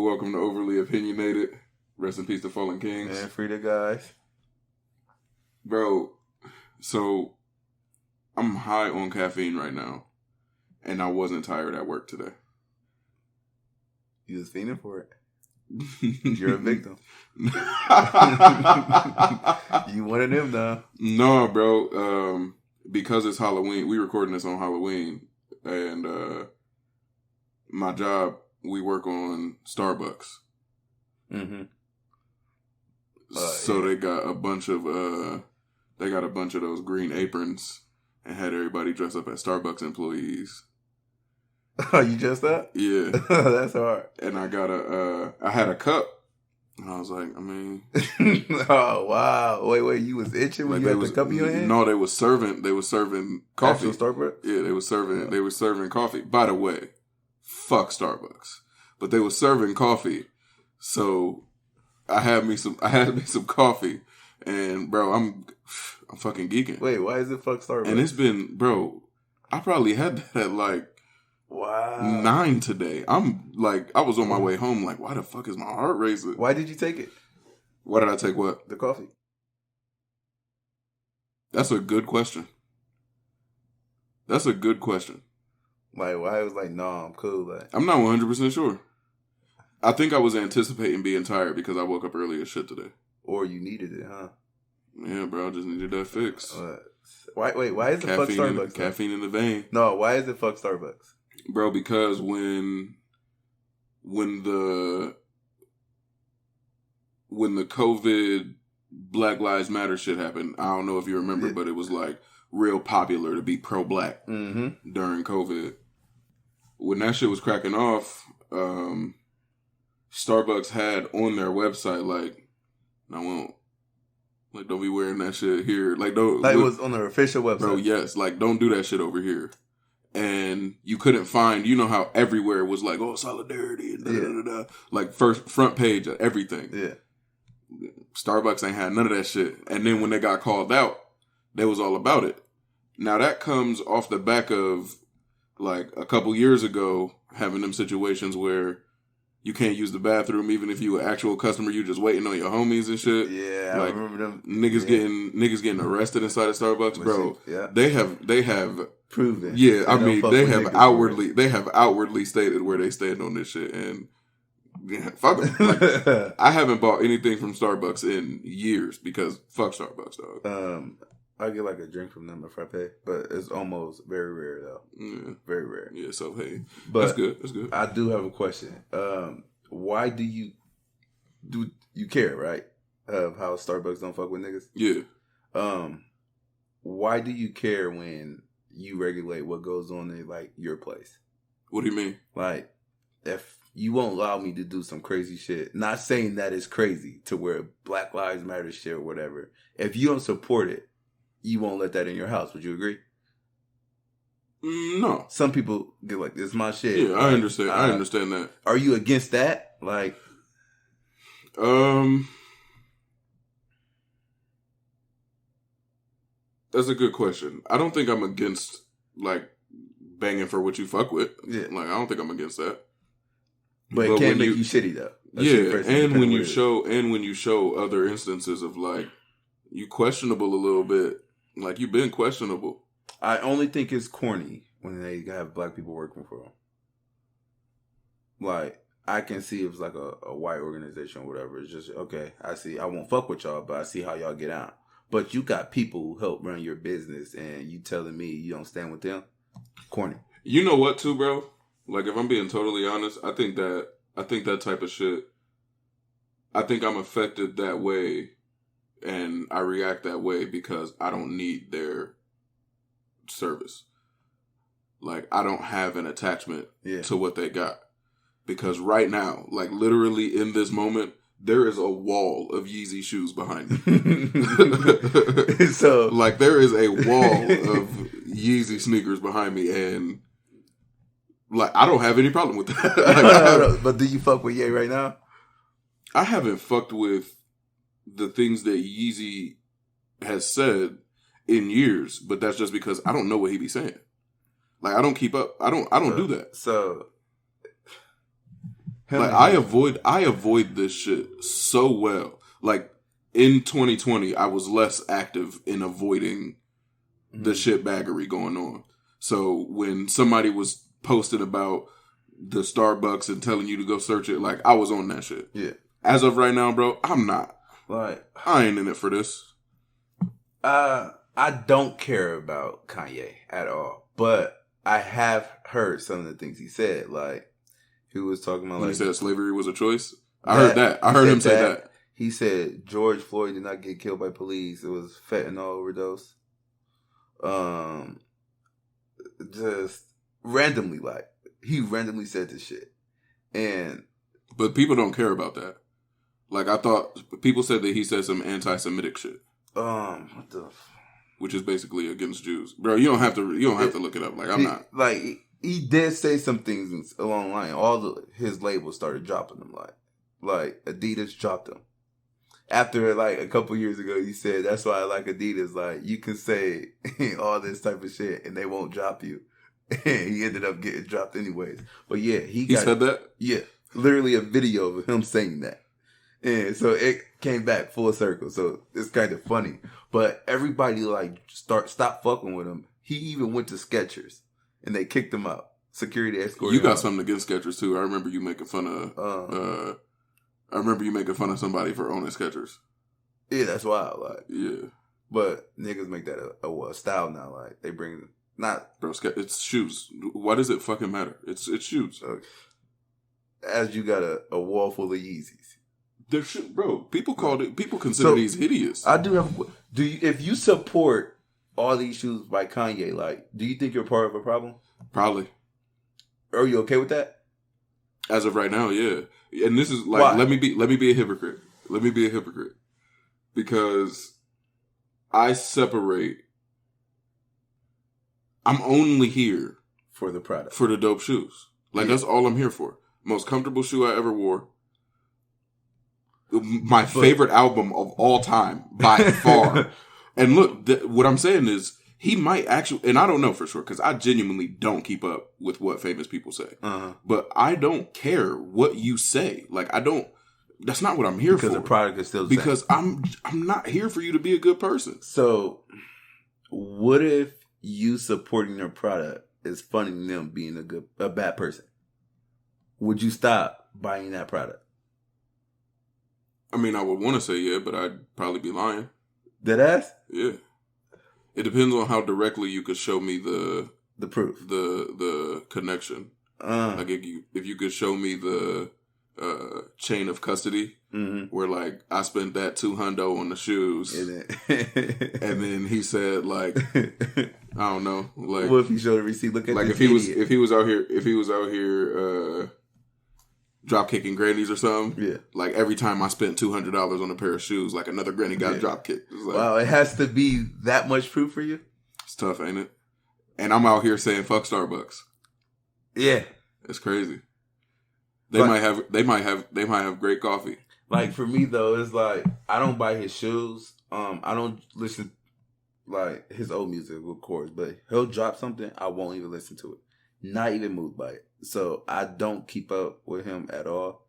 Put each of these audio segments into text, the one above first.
welcome to Overly Opinionated. Rest in peace to fallen kings. And free the guys. Bro, so I'm high on caffeine right now, and I wasn't tired at work today. You was fiending for it. You're a victim. You one of them now. No, bro. Because it's Halloween. We recording this on Halloween, and my job, we work on Starbucks. Mm-hmm. So they got a bunch of those green aprons and had everybody dress up as Starbucks employees. Oh, you dressed up? Yeah. That's hard. And I had a cup. And I was like, oh wow! Wait, you was itching when you had the cup in your hand? No, they was serving coffee. Actual Starbucks? Yeah, they were serving coffee. By the way, fuck Starbucks. But they were serving coffee. So I had me some coffee, and bro, I'm fucking geeking. Wait, why is it fuck Starbucks? And it's been, bro, I probably had that at like 9 today. I'm like, I was on my way home like, why the fuck is my heart racing? Why did you take it? Why did I take what? The coffee. That's a good question. Like, why? I was like, no, I'm cool. Like, I'm not 100% sure. I think I was anticipating being tired because I woke up early as shit today. Or you needed it, huh? Yeah, bro, I just needed that fix. Why is it fuck Starbucks? Caffeine in the vein. No, why is it fuck Starbucks? Bro, because when the COVID Black Lives Matter shit happened, I don't know if you remember, but it was like real popular to be pro-black during COVID. When that shit was cracking off, Starbucks had on their website don't be wearing that shit here. Like, don't. Like, it was on their official website. Bro, yes. Like, don't do that shit over here. And you couldn't find, you know how everywhere was like, oh, solidarity and da-da-da-da. Like, front page of everything. Yeah. Starbucks ain't had none of that shit. And then when they got called out, they was all about it. Now, that comes off the back of, like, a couple years ago, having them situations where you can't use the bathroom even if you an actual customer, you just waiting on your homies and shit. Yeah, like, I remember them. Niggas getting arrested inside of Starbucks, bro. Yeah. They have proven. Yeah, I mean they have outwardly stated where they stand on this shit, and yeah, fuck them. Like, I haven't bought anything from Starbucks in years because fuck Starbucks, dog. I get like a drink from them, a frappe, but it's almost very rare though. Yeah. Very rare. Yeah, so hey, but that's good. That's good. I do have a question. Why do you care, right? Of how Starbucks don't fuck with niggas? Yeah. Why do you care when you regulate what goes on in like your place? What do you mean? Like, if you won't allow me to do some crazy shit, not saying that it's crazy to where Black Lives Matter shit or whatever. If you don't support it, you won't let that in your house. Would you agree? No. Some people get like, this is my shit. Yeah, I understand. I understand that. Are you against that? Like, that's a good question. I don't think I'm against like banging for what you fuck with. Yeah. Like, I don't think I'm against that. But it can't make you shitty though. That's and when you show other instances of like you questionable a little bit, like you've been questionable. I only think it's corny when they have black people working for them. Like, I can see if it's like a white organization or whatever. It's just, okay, I see. I won't fuck with y'all, but I see how y'all get out. But you got people who help run your business, and you telling me you don't stand with them? Corny. You know what, too, bro? Like, if I'm being totally honest, I think that type of shit, I think I'm affected that way, and I react that way because I don't need their service. Like, I don't have an attachment to what they got. Because right now, like literally in this moment, there is a wall of Yeezy shoes behind me. So, like, there is a wall of Yeezy sneakers behind me, and like, I don't have any problem with that. Like, but do you fuck with Ye right now? I haven't fucked with the things that Yeezy has said in years, but that's just because I don't know what he be saying. Like, I don't keep up. I don't do that. So, Like I avoid this shit so well. Like in 2020, I was less active in avoiding the shitbaggery going on. So when somebody was posting about the Starbucks and telling you to go search it, like I was on that shit. Yeah. As of right now, bro, I'm not. Like I ain't in it for this. I don't care about Kanye at all, but I have heard some of the things he said. Like he was talking about When like he said slavery was a choice. I heard that. I heard him say that. He said George Floyd did not get killed by police. It was fentanyl overdose. Just randomly, like he randomly said this shit, but people don't care about that. Like I thought, people said that he said some anti-Semitic shit. What the? Which is basically against Jews, bro. You don't have to look it up. Like I'm not. Like he did say some things along the line. His labels started dropping them. Like Adidas dropped them. After like a couple years ago, he said that's why I like Adidas. Like you can say all this type of shit and they won't drop you. And he ended up getting dropped anyways. But yeah, he said that. Yeah, literally a video of him saying that. And so it came back full circle. So it's kind of funny. But everybody like stop fucking with him. He even went to Skechers and they kicked him out. Security escort. You got something against Skechers too. I remember you making fun of. I remember you making fun of somebody for owning Skechers. Yeah, that's wild. Like yeah, but niggas make that a style now. Like they bring not bro. It's shoes. Why does it fucking matter? It's shoes. As you got a wall full of Yeezys. They're bro. People consider these hideous. I do have. If you support all these shoes by Kanye, like, do you think you're part of a problem? Probably. Are you okay with that? As of right now, yeah. And this is like, why? let me be a hypocrite. Let me be a hypocrite because I separate. I'm only here for the product, for the dope shoes. Like that's all I'm here for. Most comfortable shoe I ever wore. My favorite album of all time, by far. And look, what I'm saying is, he might actually, and I don't know for sure, because I genuinely don't keep up with what famous people say. But I don't care what you say. Like, I don't, that's not what I'm here for. Because the product is still the because same. I'm not here for you to be a good person. So, what if you supporting their product is funding them being a bad person? Would you stop buying that product? I mean, I would want to say yeah, but I'd probably be lying. Deadass? Yeah. It depends on how directly you could show me the proof, the connection. Like if you could show me the chain of custody, where like I spent that $200 on the shoes, and then he said like I don't know, like what if he showed a receipt? Look at like if he was out here drop kicking grannies or something. Yeah. Like every time I spent $200 on a pair of shoes, like another granny got drop kicked. Like, wow, it has to be that much proof for you? It's tough, ain't it? And I'm out here saying fuck Starbucks. Yeah. It's crazy. They might have great coffee. Like for me though, it's like I don't buy his shoes. I don't listen like his old music, of course, but he'll drop something, I won't even listen to it. Not even moved by it. So I don't keep up with him at all.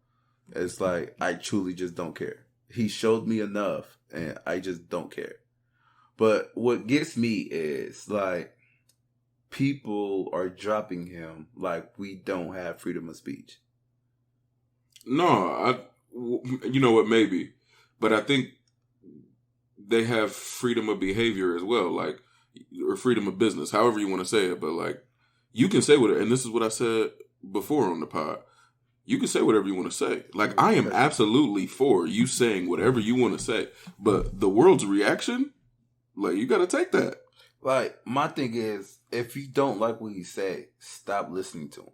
It's like I truly just don't care. He showed me enough and I just don't care. But what gets me is like people are dropping him like we don't have freedom of speech. No, you know what, maybe. But I think they have freedom of behavior as well, like, or freedom of business, however you want to say it. But like, you can say whatever, and this is what I said before on the pod. You can say whatever you want to say. Like, I am absolutely for you saying whatever you want to say. But the world's reaction, like, you got to take that. Like, my thing is, if you don't like what he say, stop listening to him.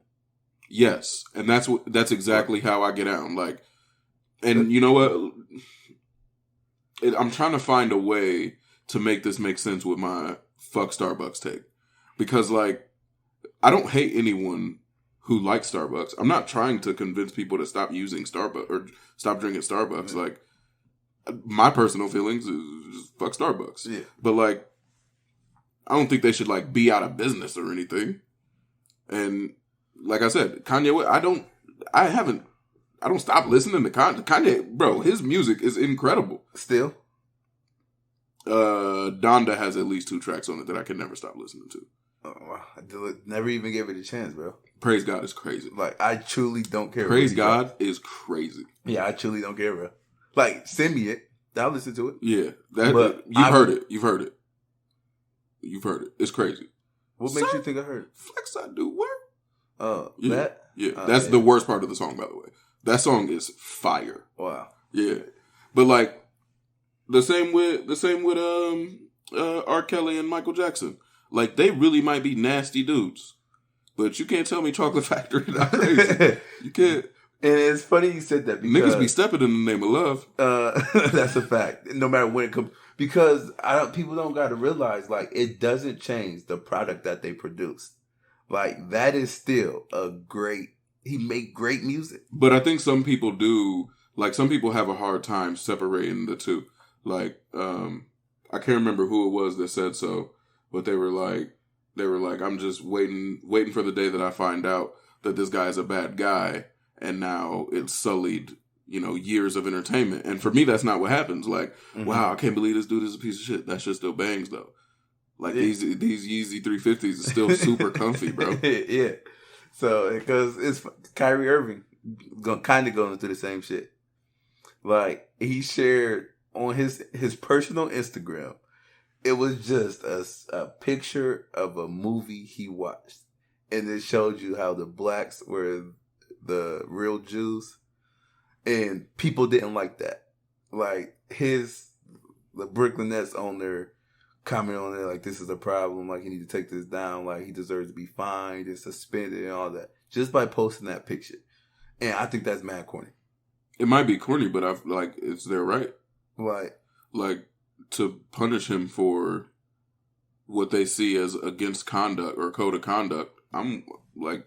Yes, and that's exactly how I get out. Like, and you know what? I'm trying to find a way to make this make sense with my fuck Starbucks take. Because, like, I don't hate anyone who likes Starbucks. I'm not trying to convince people to stop using Starbucks or stop drinking Starbucks. Like, my personal feelings is just fuck Starbucks. Yeah. But, like, I don't think they should, like, be out of business or anything. And, like I said, Kanye, I haven't stop listening to Kanye. Bro, his music is incredible. Still? Donda has at least 2 tracks on it that I can never stop listening to. Oh, wow. I never even gave it a chance, bro. Praise God is crazy. Like, I truly don't care. Praise God is crazy. Yeah, I truly don't care, bro. Like, send me it. I'll listen to it. Yeah. You've heard it. You've heard it. You've heard it. It's crazy. What makes you think I heard it? Flex I do work. Yeah. That? Yeah. That's the worst part of the song, by the way. That song is fire. Wow. Yeah. But like the same with R. Kelly and Michael Jackson. Like they really might be nasty dudes. But you can't tell me Chocolate Factory not crazy. You can't. And it's funny you said that because niggas be stepping in the name of love. That's a fact. No matter when it comes, because people don't got to realize like it doesn't change the product that they produce. Like that is still he make great music. But I think some people do. Like some people have a hard time separating the two. Like I can't remember who it was that said so, but they were like, I'm just waiting for the day that I find out that this guy is a bad guy. And now it's sullied, years of entertainment. And for me, that's not what happens. Like, wow, I can't believe this dude is a piece of shit. That shit still bangs, though. Like, these Yeezy 350s is still super comfy, bro. Yeah. So, because it's Kyrie Irving kind of going through the same shit. Like, he shared on his personal Instagram, it was just a picture of a movie he watched. And it showed you how the blacks were the real Jews, and people didn't like that. Like the Brooklyn Nets owner comment on it like this is a problem. Like you need to take this down. Like he deserves to be fined and suspended and all that just by posting that picture. And I think that's mad corny. It might be corny, but it's their right. Like to punish him for what they see as against conduct or code of conduct. I'm like.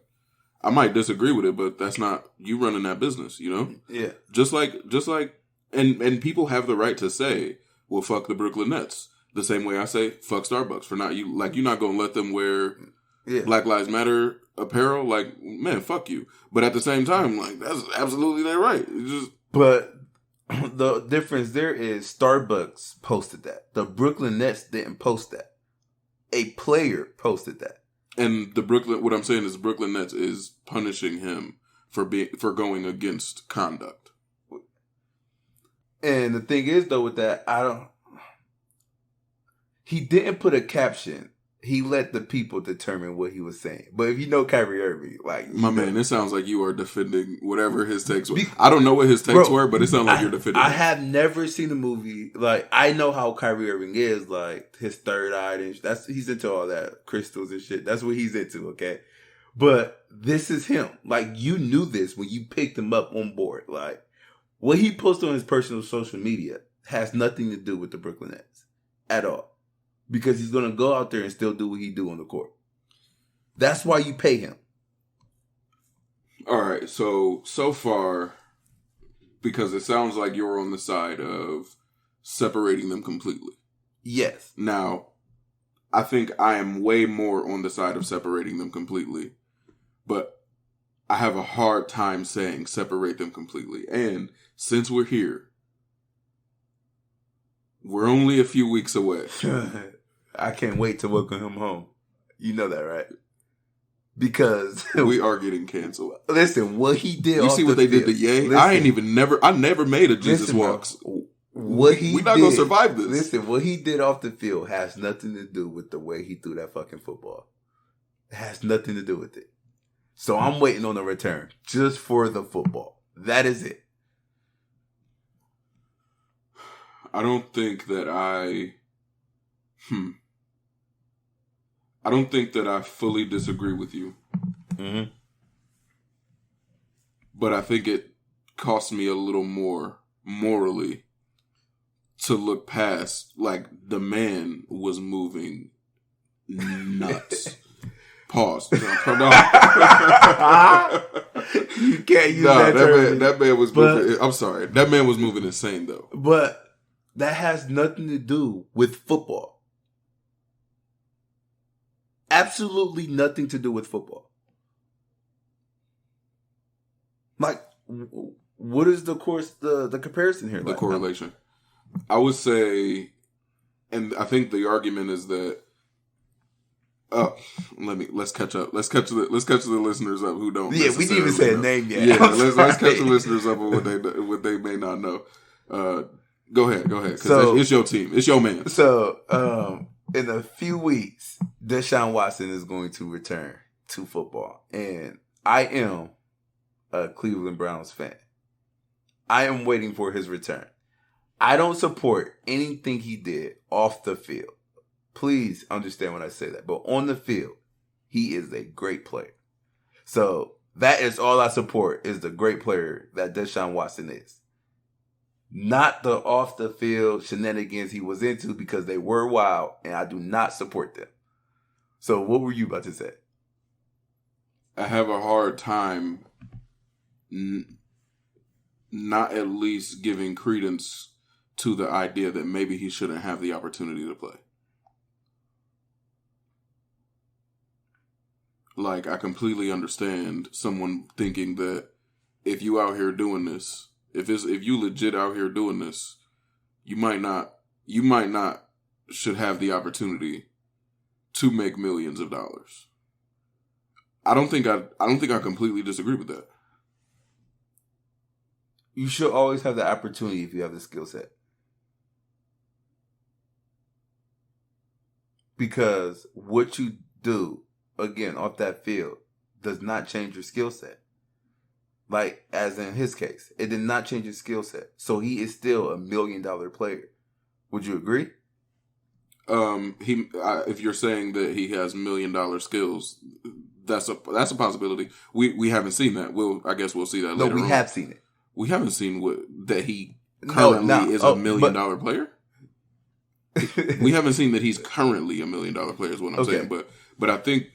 I might disagree with it, but that's not you running that business, Yeah. Just like, and people have the right to say, well, fuck the Brooklyn Nets. The same way I say, fuck Starbucks for not, you're not going to let them wear Black Lives Matter apparel. Like, man, fuck you. But at the same time, like, that's absolutely their right. But the difference there is Starbucks posted that. The Brooklyn Nets didn't post that. A player posted that. And what I'm saying is the Brooklyn Nets is punishing him for going against conduct. And the thing is though with that, he didn't put a caption. He let the people determine what he was saying. But if you know Kyrie Irving, like man, it sounds like you are defending whatever his takes were. I don't know what his takes were, but it sounds like you're defending. I have never seen a movie like I know how Kyrie Irving is, like his third eye and he's into all that crystals and shit. That's what he's into, okay? But this is him. Like you knew this when you picked him up on board. Like what he posted on his personal social media has nothing to do with the Brooklyn Nets at all. Because he's going to go out there and still do what he do on the court. That's why you pay him. All right. So far, because it sounds like you're on the side of separating them completely. Yes. Now, I think I am way more on the side of separating them completely. But I have a hard time saying separate them completely. And since we're here, we're only a few weeks away. I can't wait to welcome him home. You know that, right? Because we are getting canceled. Listen, what he did. You see what they did to Ye? I never made a Jesus Walks. What he We're not gonna survive this. Listen, what he did off the field has nothing to do with the way he threw that fucking football. It has nothing to do with it. So I'm waiting on the return just for the football. That is it. I don't think that I don't think that I fully disagree with you. Mm-hmm. But I think it cost me a little more morally to look past, like, the man was moving nuts. Pause. You can't use that term. That man was moving. I'm sorry. That man was moving insane, though. But that has nothing to do with football. Absolutely nothing to do with football. Like, what is the comparison here? The correlation. I would say, and I think the argument is that. Let's catch up. Let's catch the listeners up who don't. Yeah, we didn't even say a name yet. Yeah, let's catch the listeners up on what they may not know. Go ahead, because it's your team, it's your man. So, in a few weeks, DeShaun Watson is going to return to football, and I am a Cleveland Browns fan. I am waiting for his return. I don't support anything he did off the field. Please understand when I say that. But on the field, he is a great player. So that is all I support, is the great player that DeShaun Watson is. Not the off the field shenanigans he was into, because they were wild and I do not support them. So what were you about to say? I have a hard time not at least giving credence to the idea that maybe he shouldn't have the opportunity to play. Like, I completely understand someone thinking that if you out here doing this, if you legit out here doing this, you might not should have the opportunity to make millions of dollars. I don't think I completely disagree with that. You should always have the opportunity if you have the skill set. Because what you do, again, off that field, does not change your skill set. Like, as in his case, it did not change his skill set. So he is still $1 million player. Would you agree? If you're saying that he has $1 million skills, that's a possibility. We haven't seen that. I guess we'll see that later. No, we have seen it. We haven't seen that he currently is $1 million player. We haven't seen that he's currently $1 million player, is what I'm saying. But I think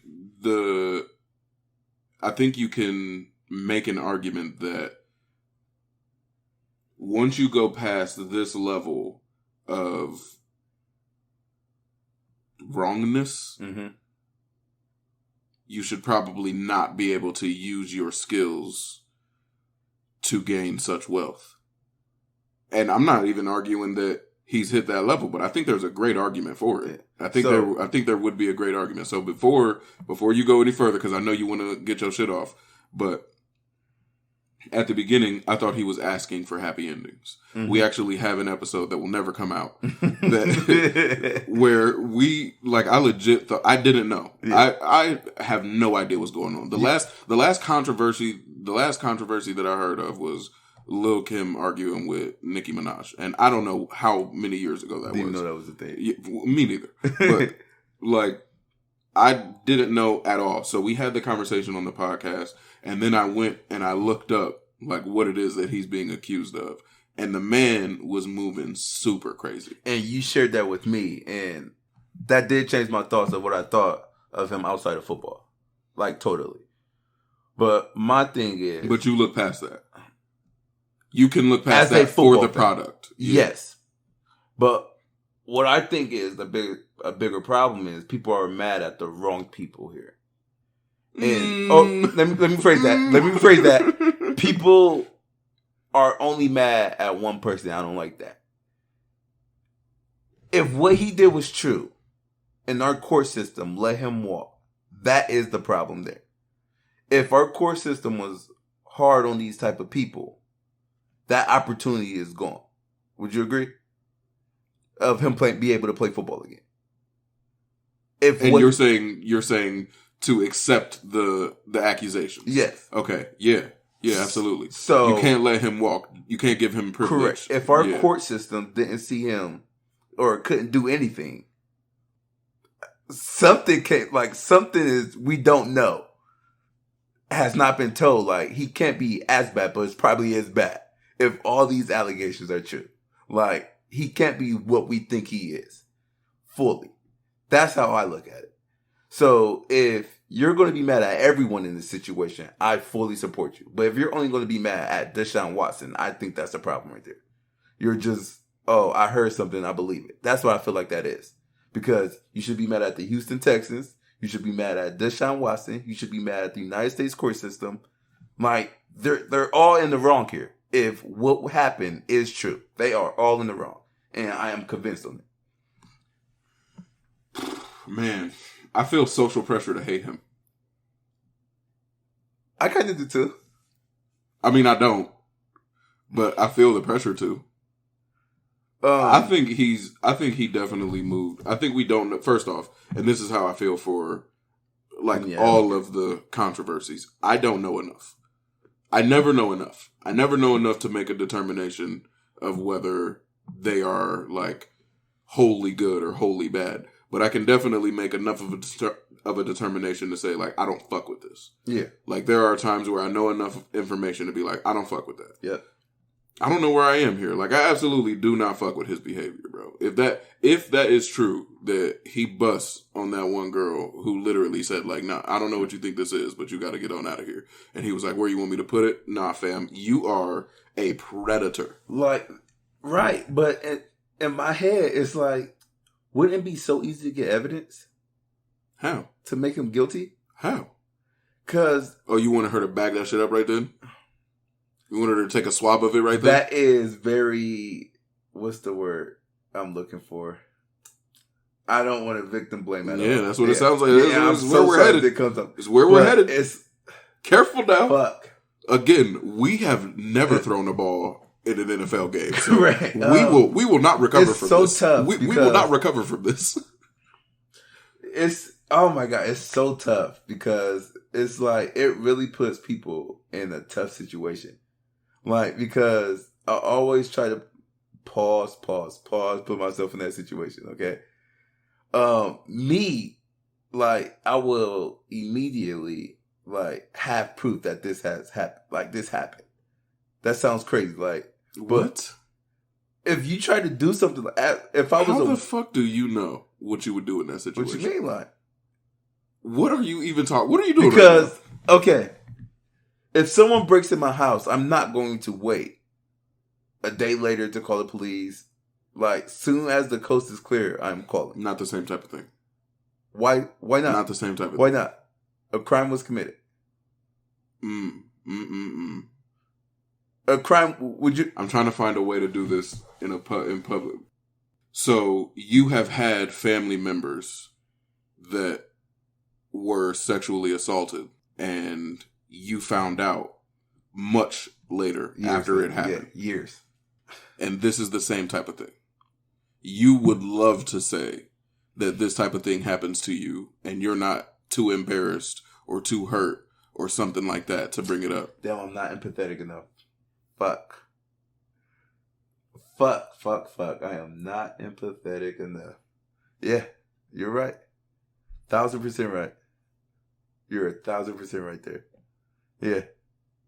you can make an argument that once you go past this level of wrongness, you should probably not be able to use your skills to gain such wealth. And I'm not even arguing that he's hit that level, but I think there's a great argument for it. I think there would be a great argument. So before you go any further, because I know you want to get your shit off, but at the beginning, I thought he was asking for happy endings. Mm-hmm. We actually have an episode that will never come out where I legit thought, I didn't know. Yeah. I have no idea what's going on. The last controversy that I heard of was Lil Kim arguing with Nicki Minaj, and I don't know how many years ago that was. Didn't know that was a thing. Yeah, me neither. But I didn't know at all. So we had the conversation on the podcast, and then I went and I looked up what it is that he's being accused of, and the man was moving super crazy. And you shared that with me, and that did change my thoughts of what I thought of him outside of football, totally. But my thing is, but you look past that. You can look past that for the product. Yeah. Yes. But what I think is a bigger problem is people are mad at the wrong people here. And let me phrase that. People are only mad at one person. I don't like that. If what he did was true and our court system let him walk, that is the problem there. If our court system was hard on these type of people, that opportunity is gone. Would you agree? Of him be able to play football again. You're saying to accept the accusations. Yes. Okay. Yeah. Yeah, absolutely. So you can't let him walk. You can't give him privilege. Correct. If our court system didn't see him or couldn't do anything, something is we don't know. Has not been told. He can't be as bad, but it's probably as bad. If all these allegations are true. He can't be what we think he is. Fully. That's how I look at it. So, if you're going to be mad at everyone in this situation, I fully support you. But if you're only going to be mad at DeShaun Watson, I think that's a problem right there. You're just, I heard something, I believe it. That's what I feel like that is. Because you should be mad at the Houston Texans. You should be mad at DeShaun Watson. You should be mad at the United States court system. They're all in the wrong here. if what happened is true. They are all in the wrong. And I am convinced on it. Man, I feel social pressure to hate him. I kind of do too. I mean, I don't. But I feel the pressure to. I think he definitely moved. I think we don't know. First off, and this is how I feel for all of the controversies. I don't know enough. I never know enough. I never know enough to make a determination of whether they are like wholly good or wholly bad. But I can definitely make enough of a determination to say like I don't fuck with this. Yeah. Like there are times where I know enough information to be like I don't fuck with that. Yeah. I don't know where I am here. Like, I absolutely do not fuck with his behavior, bro. If that is true, that he busts on that one girl who literally said, like, nah, I don't know what you think this is, but you got to get on out of here. And he was like, where you want me to put it? Nah, fam, you are a predator. Like, right. But in my head, it's like, wouldn't it be so easy to get evidence? How? To make him guilty? How? Because... Oh, you wanted her to bag that shit up right then? You wanted her to take a swab of it right there? That is very... What's the word I'm looking for? I don't want to victim blame at all. Yeah, that's what it sounds like. That's where we're headed. It's where we're headed. It's... Careful now. Fuck. Again, we have never thrown a ball in an NFL game. So right. We will not recover from this. It's so tough. We will not recover from this. It's... Oh my God, it's so tough because it's like, it really puts people in a tough situation. Like, because I always try to pause, put myself in that situation, okay? Me, like, I will immediately, like, have proof that this has happened. Like, this happened. That sounds crazy, like. What? If you try to do something, if I was How the fuck do you know what you would do in that situation? What you mean, like? What are you even talking? What are you doing? Because, okay, if someone breaks in my house, I'm not going to wait a day later to call the police. Like, soon as the coast is clear, I'm calling. Not the same type of thing. Why not? Not the same type of thing. Why not? A crime was committed. A crime, would you... I'm trying to find a way to do this in public. So, you have had family members that were sexually assaulted and you found out much later after it happened. Yeah, years. And this is the same type of thing. You would love to say that this type of thing happens to you and you're not too embarrassed or too hurt or something like that to bring it up. Damn, I'm not empathetic enough. Fuck. I am not empathetic enough. Yeah, you're right. 1,000% right. You're 1,000% right there. Yeah.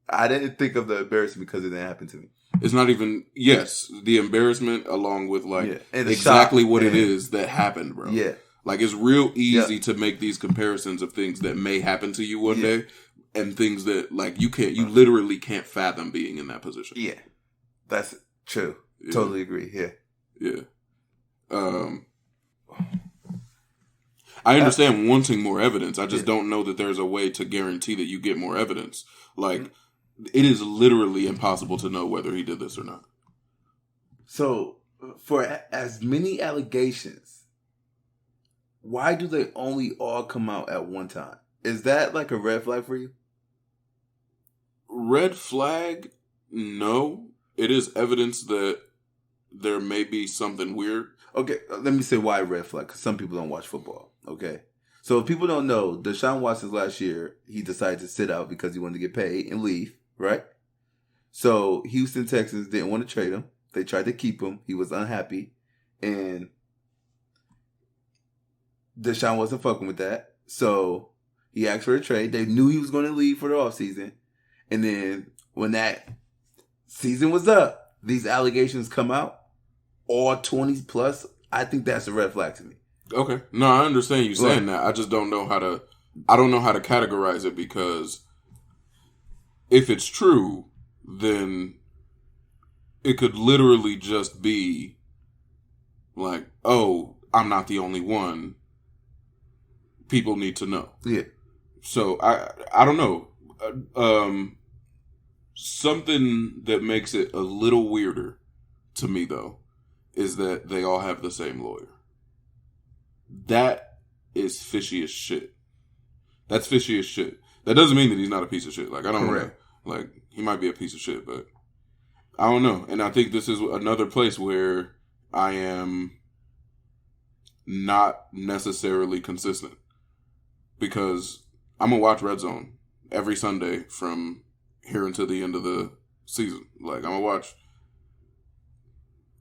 I didn't think of the embarrassment because it didn't happen to me. It's not even, yes, the embarrassment along with exactly what it is that happened, bro. Yeah. Like, it's real easy to make these comparisons of things that may happen to you one day and things that, like, you literally can't fathom being in that position. Yeah. That's true. Yeah. Totally agree. Yeah. Yeah. I understand wanting more evidence. I just don't know that there's a way to guarantee that you get more evidence. Like, it is literally impossible to know whether he did this or not. So, for as many allegations, why do they only all come out at one time? Is that like a red flag for you? Red flag? No. It is evidence that there may be something weird. Okay, let me say why red flag, because some people don't watch football. Okay, so if people don't know, DeShaun Watson last year, he decided to sit out because he wanted to get paid and leave, right? So Houston Texans didn't want to trade him. They tried to keep him. He was unhappy, and DeShaun wasn't fucking with that. So he asked for a trade. They knew he was going to leave for the offseason. And then when that season was up, these allegations come out, all 20 plus. I think that's a red flag to me. Okay. No, I understand you saying that. I just don't know how to categorize it, because if it's true, then it could literally just be like, oh, I'm not the only one. People need to know. Yeah. So I don't know. Something that makes it a little weirder to me, though, is that they all have the same lawyer. That is fishy as shit. That's fishy as shit. That doesn't mean that he's not a piece of shit. Like, I don't want to, like, he might be a piece of shit, but I don't know. And I think this is another place where I am not necessarily consistent, because I'm going to watch Red Zone every Sunday from here until the end of the season. Like, I'm going to watch.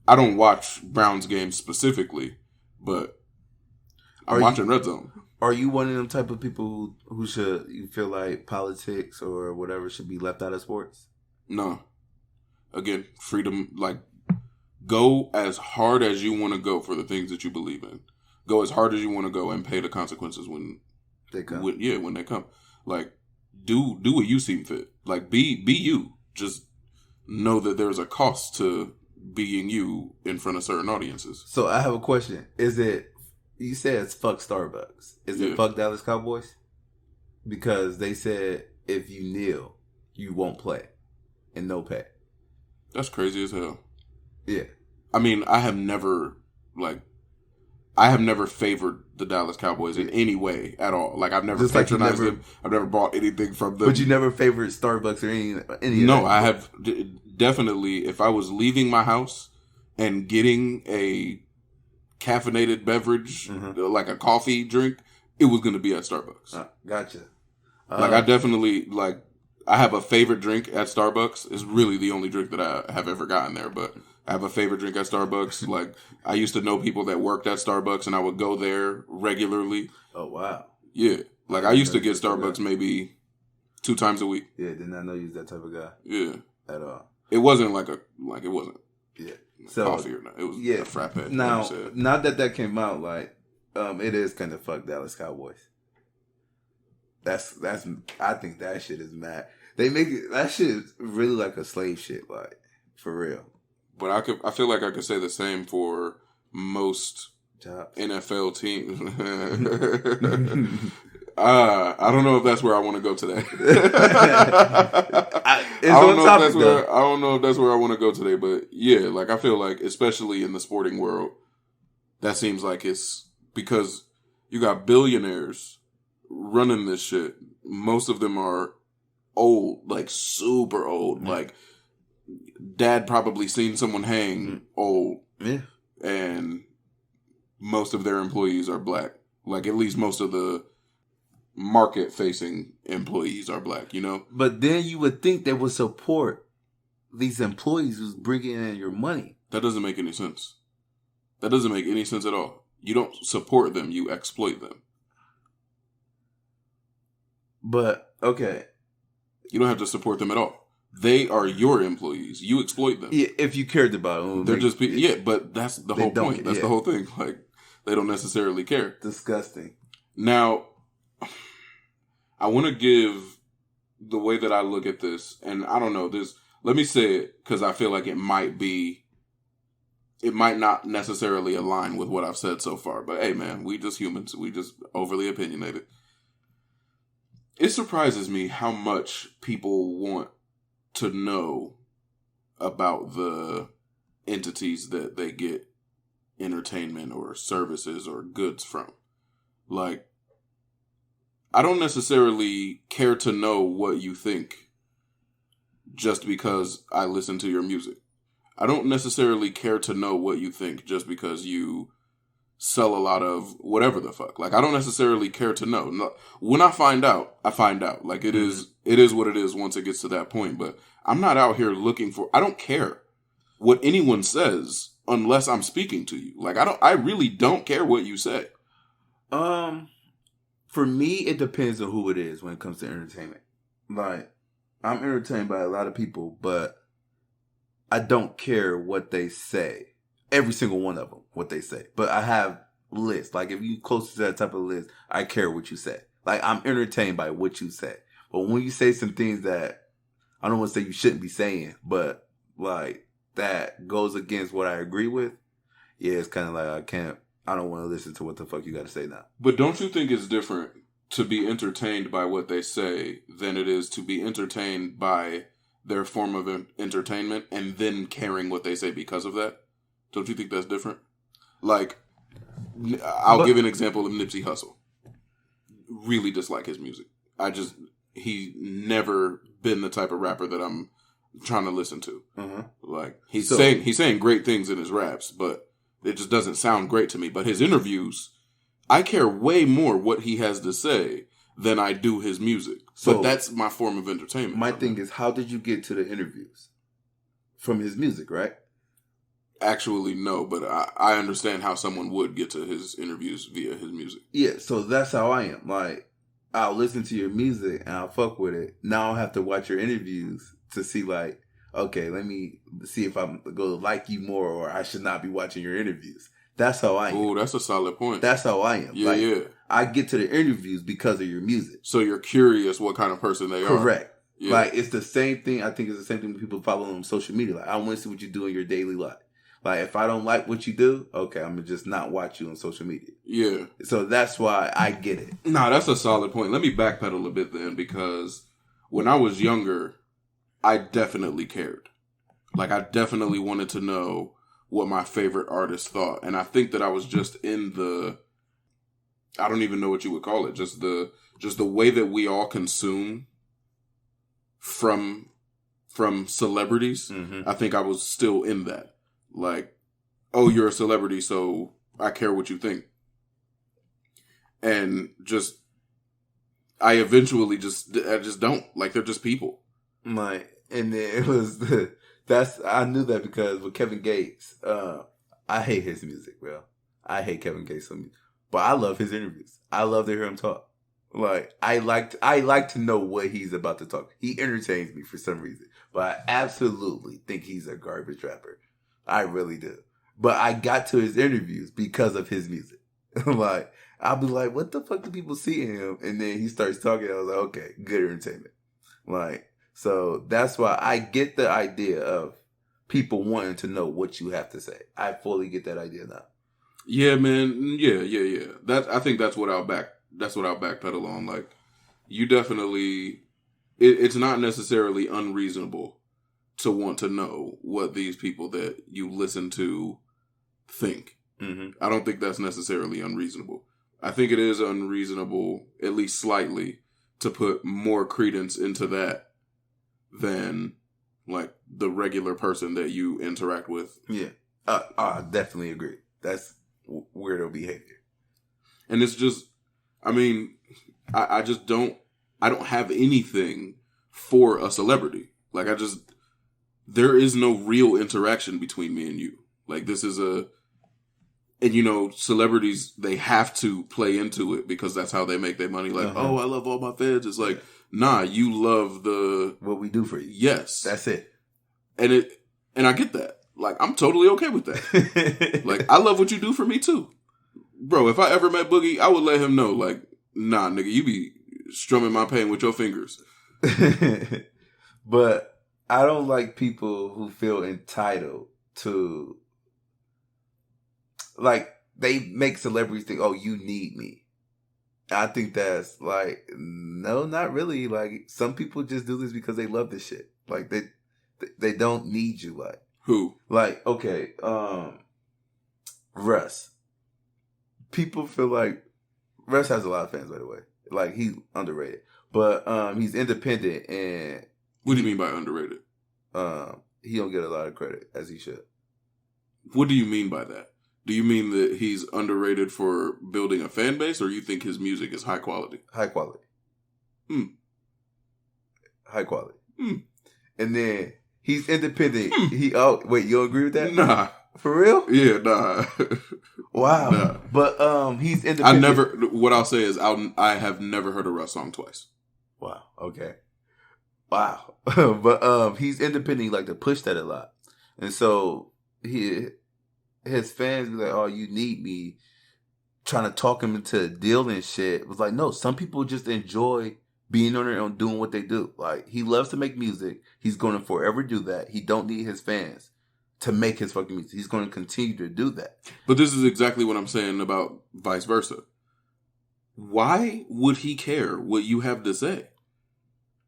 I don't watch Browns games specifically, but I'm watching Red Zone. Are you one of them type of people who you feel like politics or whatever should be left out of sports? No. Again, freedom, like, go as hard as you want to go for the things that you believe in. Go as hard as you want to go and pay the consequences when they come. When they come. Like, do what you seem fit. Like, be you. Just know that there's a cost to being you in front of certain audiences. So I have a question. You said it's fuck Starbucks. Is it fuck Dallas Cowboys? Because they said if you kneel, you won't play. And no pay. That's crazy as hell. Yeah. I mean, I have never favored the Dallas Cowboys in any way at all. Like, I've never patronized them. I've never bought anything from them. But you never favored Starbucks or any No, I have definitely. If I was leaving my house and getting a caffeinated beverage, like a coffee drink, it was going to be at Starbucks. Gotcha. Like, I definitely, like, I have a favorite drink at Starbucks. It's really the only drink that I have ever gotten there, but I have a favorite drink at Starbucks. Like, I used to know people that worked at Starbucks, and I would go there regularly. Oh, wow. Yeah. Like, I used to get Starbucks maybe 2 times a week. Yeah, did not know you was that type of guy. Yeah. At all. It wasn't it wasn't. Yeah. So, coffee or not. It was a frappe. Now that came out, like, it is kind of fuck Dallas Cowboys. That's I think that shit is mad. They make it, that shit is really like a slave shit, like, for real. But I feel like I could say the same for most NFL teams. I don't know if that's where I want to go today. I don't know if that's where I want to go today, but yeah, like, I feel like, especially in the sporting world, that seems like it's because you got billionaires running this shit. Most of them are old, like super old. Mm-hmm. Like, dad probably seen someone hang old. Yeah. And most of their employees are black. Like, at least most of the market-facing employees are black, you know? But then you would think they would support these employees who's bringing in your money. That doesn't make any sense. That doesn't make any sense at all. You don't support them, you exploit them. But, okay. You don't have to support them at all. They are your employees. You exploit them. Yeah, if you cared about them. They're just but that's the whole point. That's the whole thing. Like, they don't necessarily care. Disgusting. Now, I want to give the way that I look at this, and I don't know, let me say it, because I feel like it might not necessarily align with what I've said so far, but hey man, we just humans, we just overly opinionated. It surprises me how much people want to know about the entities that they get entertainment or services or goods from. Like, I don't necessarily care to know what you think just because I listen to your music. I don't necessarily care to know what you think just because you sell a lot of whatever the fuck. Like, I don't necessarily care to know. No, when I find out, I find out. Like, it is what it is once it gets to that point. But I'm not out here looking for, I don't care what anyone says unless I'm speaking to you. Like, I really don't care what you say. For me, it depends on who it is when it comes to entertainment. Like, I'm entertained by a lot of people, but I don't care what they say. Every single one of them, what they say. But I have lists. Like, if you close to that type of list, I care what you say. Like, I'm entertained by what you say. But when you say some things that, I don't want to say you shouldn't be saying, but, like, that goes against what I agree with, yeah, it's kind of like, I don't want to listen to what the fuck you got to say now. But don't you think it's different to be entertained by what they say than it is to be entertained by their form of entertainment and then caring what they say because of that. Don't you think that's different? Like, I'll give an example of Nipsey Hussle. Really dislike his music. He never been the type of rapper that I'm trying to listen to. Like, he's saying great things in his raps, but it just doesn't sound great to me. But his interviews, I care way more what he has to say than I do his music. So but that's my form of entertainment. My thing is, how did you get to the interviews? From his music, right? Actually, no, but I understand how someone would get to his interviews via his music. Yeah, so that's how I am. Like, I'll listen to your music and I'll fuck with it. Now I'll have to watch your interviews to see, like, okay, let me see if I'm going to like you more, or I should not be watching your interviews. That's how I am. Oh, that's a solid point. That's how I am. Yeah, like, yeah. I get to the interviews because of your music. So you're curious what kind of person they are. Correct. Yeah. Like, it's the same thing. I think it's the same thing when people follow on social media. Like, I want to see what you do in your daily life. Like, if I don't like what you do, okay, I'm going to just not watch you on social media. Yeah. So that's why I get it. Nah, that's a solid point. Let me backpedal a bit then, because when I was younger, I definitely cared. Like, I definitely wanted to know what my favorite artist thought. And I think that I was just in the, I don't even know what you would call it, just the way that we all consume from celebrities. Mm-hmm. I think I was still in that. Like, oh, you're a celebrity, so I care what you think. And I eventually I just don't. Like, they're just people. And then it was, I knew that because with Kevin Gates, I hate his music, bro. I hate Kevin Gates' music. But I love his interviews. I love to hear him talk. Like, I like to know what he's about to talk. He entertains me for some reason. But I absolutely think he's a garbage rapper. I really do. But I got to his interviews because of his music. Like, I'll be like, what the fuck do people see in him? And then he starts talking. I was like, okay, good entertainment. Like, so that's why I get the idea of people wanting to know what you have to say. I fully get that idea now. Yeah, man. Yeah. I think that's what I'll backpedal on. Like, you definitely, it's not necessarily unreasonable to want to know what these people that you listen to think. Mm-hmm. I don't think that's necessarily unreasonable. I think it is unreasonable, at least slightly, to put more credence into that than, like, the regular person that you interact with. Yeah. I definitely agree. That's weirdo behavior. And it's just, I mean, I don't have anything for a celebrity. Like, there is no real interaction between me and you. Like, this is and you know, celebrities, they have to play into it because that's how they make their money. Like, oh, I love all my fans. It's like, nah, you love what we do for you. Yes. That's it. And I get that. Like, I'm totally okay with that. Like, I love what you do for me too. Bro, if I ever met Boogie, I would let him know, like, nah, nigga, you be strumming my pain with your fingers. But I don't like people who feel entitled to, like, they make celebrities think, oh, you need me. I think that's like, no, not really. Like, some people just do this because they love this shit. Like, they don't need you. Like, who? Like, okay, Russ. People feel like Russ has a lot of fans, by the way. Like, he's underrated, but he's independent. And what do you mean by underrated? He don't get a lot of credit as he should. What do you mean by that? Do you mean that he's underrated for building a fan base, or you think his music is high quality? High quality. High quality. And then he's independent. Wait, you don't agree with that? Nah. For real? Yeah, nah. Wow. Nah. But he's independent. What I'll say is I have never heard a Russ song twice. Wow. Okay. Wow. But he's independent. He like to push that a lot. And so his fans be like, oh, you need me, trying to talk him into a deal and shit. It was like, no, some people just enjoy being on their own, doing what they do. Like, he loves to make music. He's going to forever do that. He don't need his fans to make his fucking music. He's going to continue to do that. But this is exactly what I'm saying about vice versa. Why would he care what you have to say?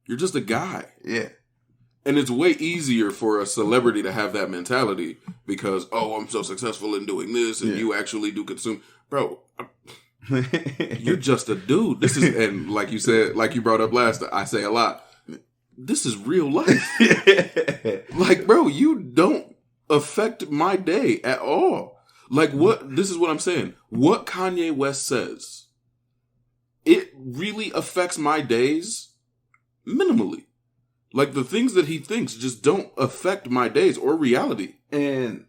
You're just a guy. Yeah. And it's way easier for a celebrity to have that mentality because, oh, I'm so successful in doing this and you actually do consume. Bro, you're just a dude. This is, and like you said, like you brought up last, I say a lot. This is real life. Like, bro, you don't affect my day at all. Like, what? This is what I'm saying. What Kanye West says, it really affects my days minimally. Like, the things that he thinks just don't affect my days or reality. And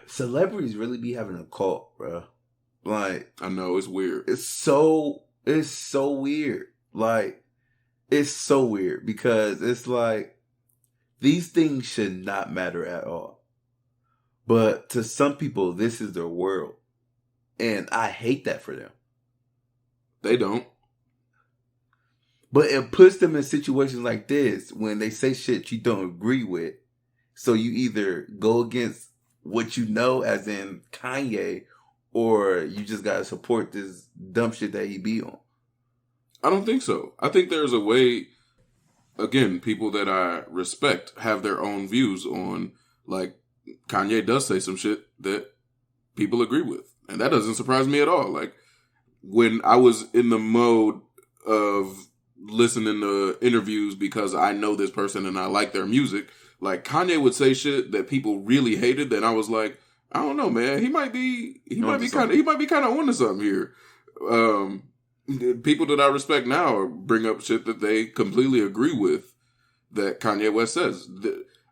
celebrities really be having a cult, bro. Like, I know, it's weird. It's so weird. Like, it's so weird because it's like these things should not matter at all. But to some people, this is their world. And I hate that for them. They don't. But it puts them in situations like this when they say shit you don't agree with. So you either go against what you know, as in Kanye, or you just gotta support this dumb shit that he be on. I don't think so. I think there's a way, again, people that I respect have their own views on, like, Kanye does say some shit that people agree with. And that doesn't surprise me at all. Like, when I was in the mode of listening to interviews because I know this person and I like their music, like, Kanye would say shit that people really hated, and I was like, I don't know, man. He might be kind of onto something here. People that I respect now bring up shit that they completely agree with that Kanye West says.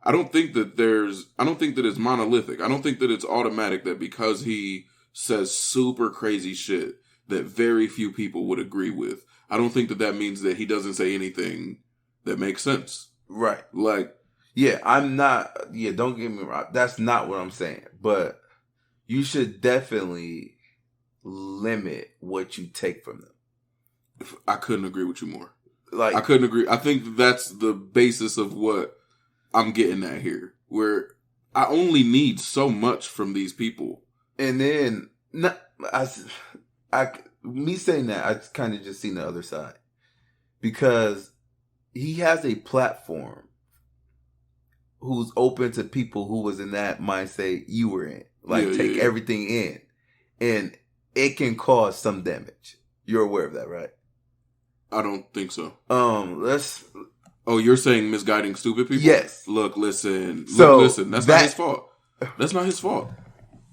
I don't think that it's monolithic. I don't think that it's automatic that because he says super crazy shit that very few people would agree with. I don't think that means that he doesn't say anything that makes sense. Right. Like, yeah, don't get me wrong. That's not what I'm saying. But you should definitely limit what you take from them. I couldn't agree with you more. Like, I couldn't agree. I think that's the basis of what I'm getting at here, where I only need so much from these people. And then, me saying that, I kind of just seen the other side. Because he has a platform who's open to people who was in that mindset you were in. Like, take everything in. And it can cause some damage. You're aware of that, right? I don't think so. Oh, you're saying misguiding stupid people? Yes. Listen. That's not his fault. That's not his fault.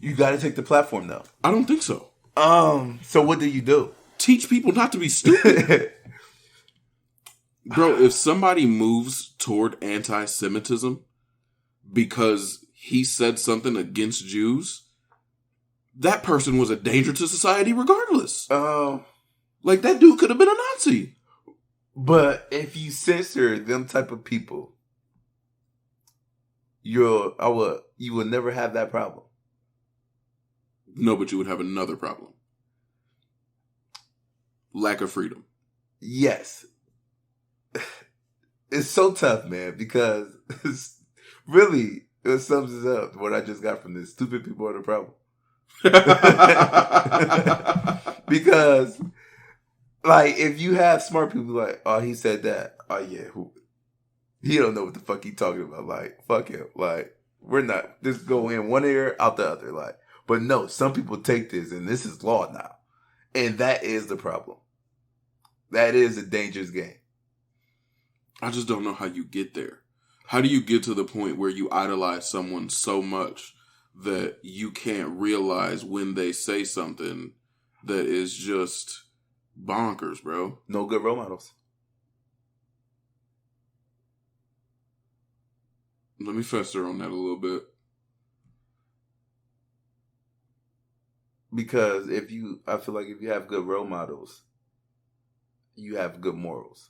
You got to take the platform, though. I don't think so. So what do you do? Teach people not to be stupid. Bro, if somebody moves toward anti-Semitism because he said something against Jews, that person was a danger to society regardless. Like, that dude could have been a Nazi. But if you censor them type of people, you will never have that problem. No, but you would have another problem. Lack of freedom. Yes. It's so tough, man, because really, it sums it up what I just got from this. Stupid people are the problem. Because, like, if you have smart people like, oh, he said that. Oh, yeah. He don't know what the fuck he talking about. Like, fuck him. Like, we're not, just go in one ear, out the other. Like, but no, some people take this, and this is law now. And that is the problem. That is a dangerous game. I just don't know how you get there. How do you get to the point where you idolize someone so much that you can't realize when they say something that is just bonkers, bro? No good role models. Let me fester on that a little bit. Because I feel like if you have good role models, you have good morals.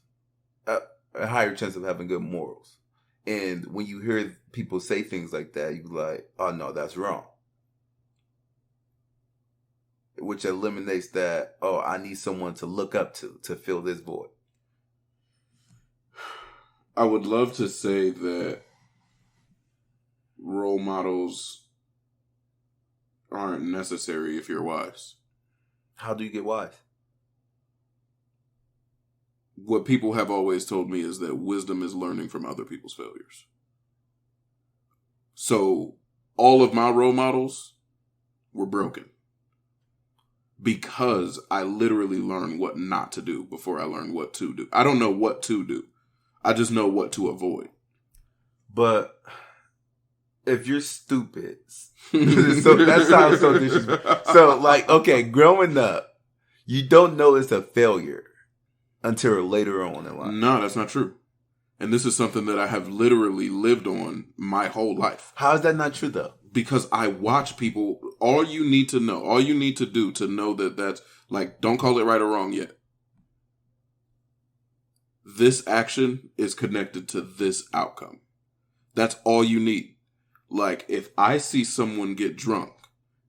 A higher chance of having good morals. And when you hear people say things like that, you're like, oh no, that's wrong. Which eliminates that, oh, I need someone to look up to fill this void. I would love to say that role models aren't necessary if you're wise. How do you get wise? what people have always told me is that wisdom is learning from other people's failures. So all of my role models were broken because I literally learned what not to do before I learned what to do. I don't know what to do. I just know what to avoid. But if you're stupid, so that sounds so disrespectful. So, like, okay, growing up, you don't know it's a failure until later on in life. No, that's not true. And this is something that I have literally lived on my whole life. How is that not true, though? Because I watch people. All you need to know, all you need to do to know that that's, like, don't call it right or wrong yet. This action is connected to this outcome. That's all you need. Like, if I see someone get drunk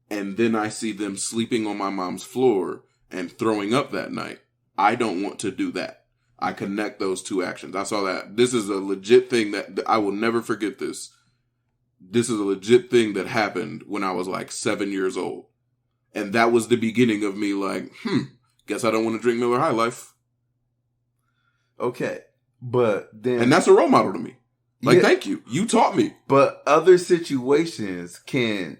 and then I see them sleeping on my mom's floor and throwing up that night, I don't want to do that. I connect those two actions. I saw that. This is a legit thing that I will never forget this. This is a legit thing that happened when I was like 7 years old. And that was the beginning of me like, guess I don't want to drink Miller High Life. Okay. But then... And that's a role model to me. Like, thank you. You taught me. But other situations can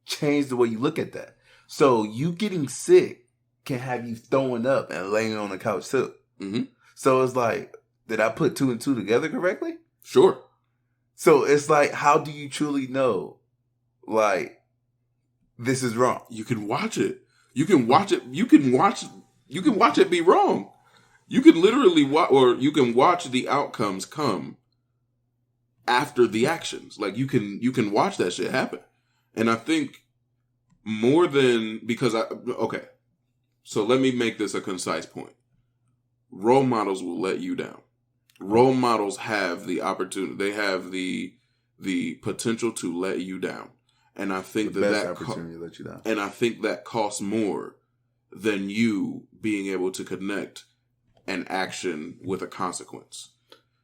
change the way you look at that. So you getting sick can have you throwing up and laying on the couch too. Mm-hmm. So it's like, did I put 2 and 2 together correctly? Sure. So it's like, how do you truly know, like, this is wrong? You can watch it. You can watch it. You can watch it be wrong. You can literally watch, or you can watch the outcomes come after the actions. Like, you can watch that shit happen. And I think more than, because okay. So let me make this a concise point. Role models will let you down. Role models have the opportunity. They have the potential to let you down. And I think that opportunity to let you down. And I think that costs more than you being able to connect an action with a consequence.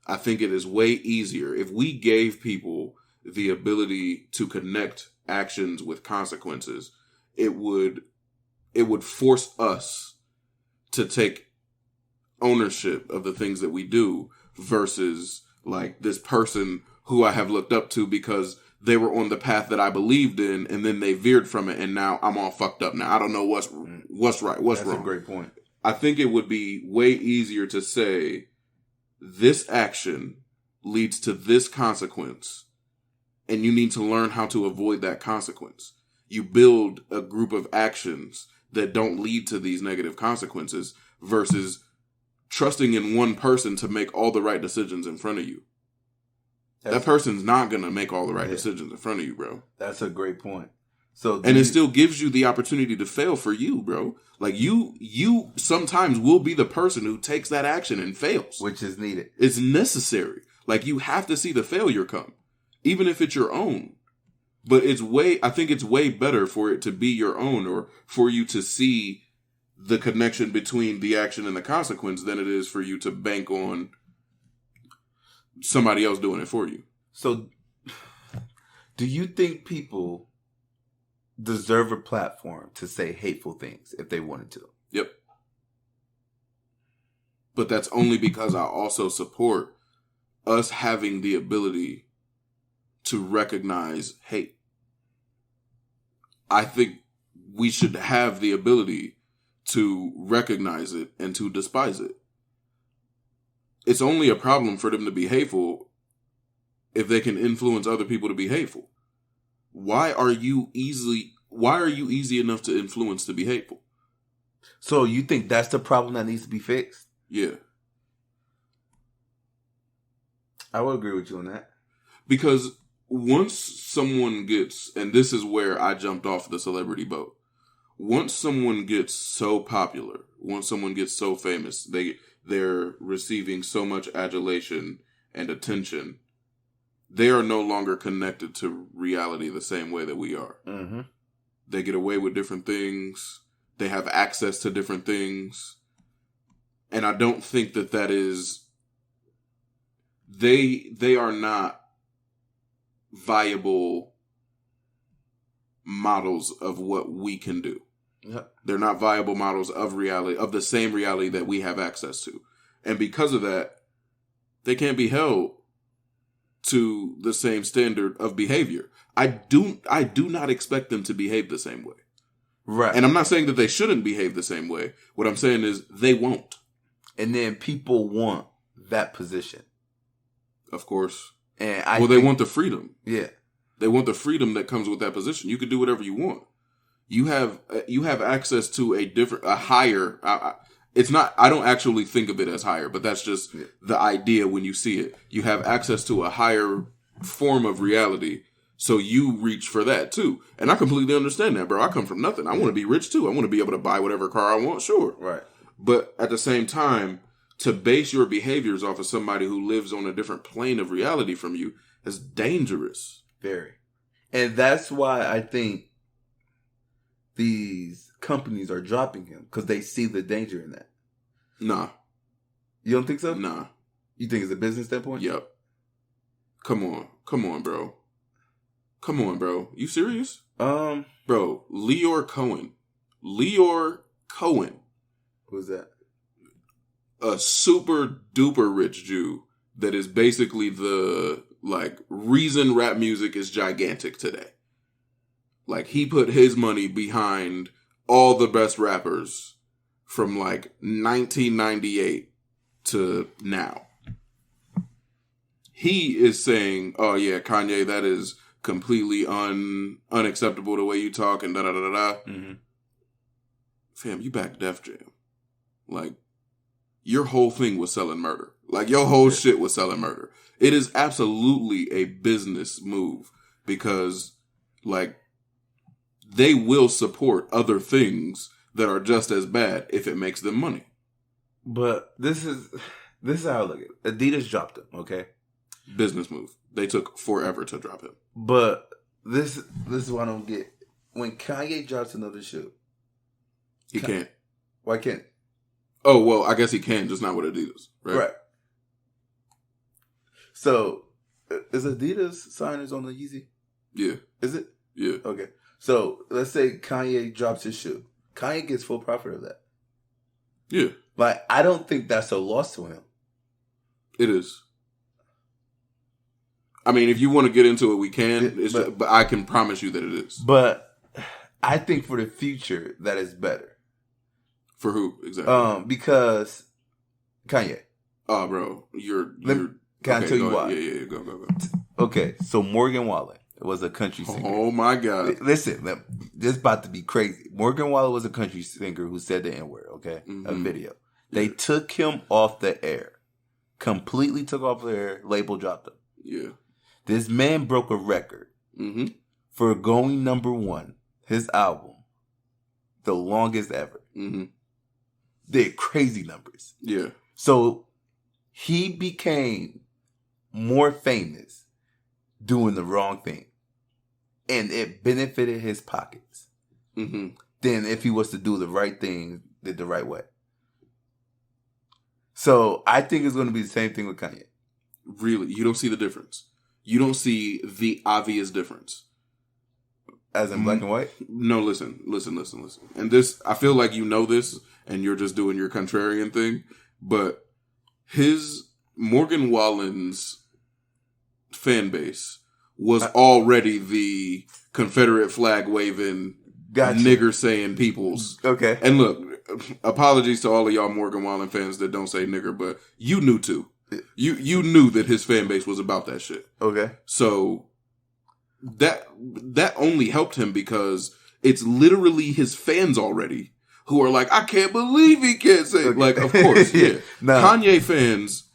I think it is way easier if we gave people the ability to connect actions with consequences. It would force us to take ownership of the things that we do versus like this person who I have looked up to because they were on the path that I believed in and then they veered from it and now I'm all fucked up now. I don't know what's right, what's wrong. That's a great point. I think it would be way easier to say this action leads to this consequence and you need to learn how to avoid that consequence. You build a group of actions that don't lead to these negative consequences versus trusting in one person to make all the right decisions in front of you. That person's not going to make all the right decisions in front of you, bro. That's a great point. So, and it still gives you the opportunity to fail for you, bro. Like you sometimes will be the person who takes that action and fails. Which is needed. It's necessary. Like you have to see the failure come, even if it's your own. But I think it's way better for it to be your own or for you to see the connection between the action and the consequence than it is for you to bank on somebody else doing it for you. So, do you think people deserve a platform to say hateful things if they wanted to? Yep. But that's only because I also support us having the ability to recognize hate. I think we should have the ability to recognize it and to despise it. It's only a problem for them to be hateful if they can influence other people to be hateful. Why are you easy enough to influence to be hateful? So you think that's the problem that needs to be fixed? Yeah. I would agree with you on that. Because once someone gets, and this is where I jumped off the celebrity boat. Once someone gets so popular, once someone gets so famous, they're receiving so much adulation and attention, they are no longer connected to reality the same way that we are. Mm-hmm. They get away with different things. They have access to different things. And I don't think that is... They are not viable models of what we can do. Yep. They're not viable models of reality, of the same reality that we have access to. And because of that, they can't be held to the same standard of behavior. I do not expect them to behave the same way. Right. And I'm not saying that they shouldn't behave the same way. What I'm saying is they won't. And then people want that position. Of course. And they want the freedom. Yeah. They want the freedom that comes with that position. You can do whatever you want. You have access to a higher. It's not. I don't actually think of it as higher, but that's just the idea when you see it. You have access to a higher form of reality, so you reach for that too. And I completely understand that, bro. I come from nothing. I want to be rich too. I want to be able to buy whatever car I want. Sure, right. But at the same time, to base your behaviors off of somebody who lives on a different plane of reality from you is dangerous. Very. And that's why I think these companies are dropping him, because they see the danger in that. Nah. You don't think so? Nah. You think it's a business standpoint? Yep. Come on, bro. Come on, bro. You serious? Bro, Leor Cohen. Who's that? A super duper rich Jew that is basically the reason rap music is gigantic today. Like, he put his money behind all the best rappers from 1998 to now. He is saying, "Oh yeah, Kanye, that is completely unacceptable the way you talk and da da da da da." Mm-hmm. Fam, you back Def Jam. Your whole thing was selling murder. Your whole shit was selling murder. It is absolutely a business move because, they will support other things that are just as bad if it makes them money. But this is how I look at it. Adidas dropped him, okay? Business move. They took forever to drop him. But this is what I don't get. When Kanye drops another shoe, he can't. Why can't? Oh, well, I guess he can, just not with Adidas, right? Right. So, is Adidas signers on the Yeezy? Yeah. Is it? Yeah. Okay. So, let's say Kanye drops his shoe. Kanye gets full profit of that. Yeah. I don't think that's a loss to him. It is. I mean, if you want to get into it, we can. But I can promise you that it is. But I think for the future, that is better. For who exactly? Because Kanye. Oh, bro, Can I tell you why? Yeah, go. Okay, so Morgan Wallen was a country singer. Oh my God! Listen, this is about to be crazy. Morgan Wallen was a country singer who said the N-word. Okay, a video. They took him off the air, completely took off the air. Label dropped him. Yeah, this man broke a record for going #1. His album, the longest ever. They're crazy numbers. Yeah. So he became more famous doing the wrong thing. And it benefited his pockets than if he was to do the right thing, did the right way. So I think it's going to be the same thing with Kanye. Really? You don't see the difference? You don't see the obvious difference? As in black and white? No, listen. And this, I feel like you know this, and you're just doing your contrarian thing, but Morgan Wallen's fan base was already the Confederate flag waving, nigger saying peoples. Okay. And look, apologies to all of y'all Morgan Wallen fans that don't say nigger, but you knew too. You knew that his fan base was about that shit. Okay. So that only helped him because it's literally his fans already who are like, I can't believe he can't say it. Like, of course, yeah. No. Kanye fans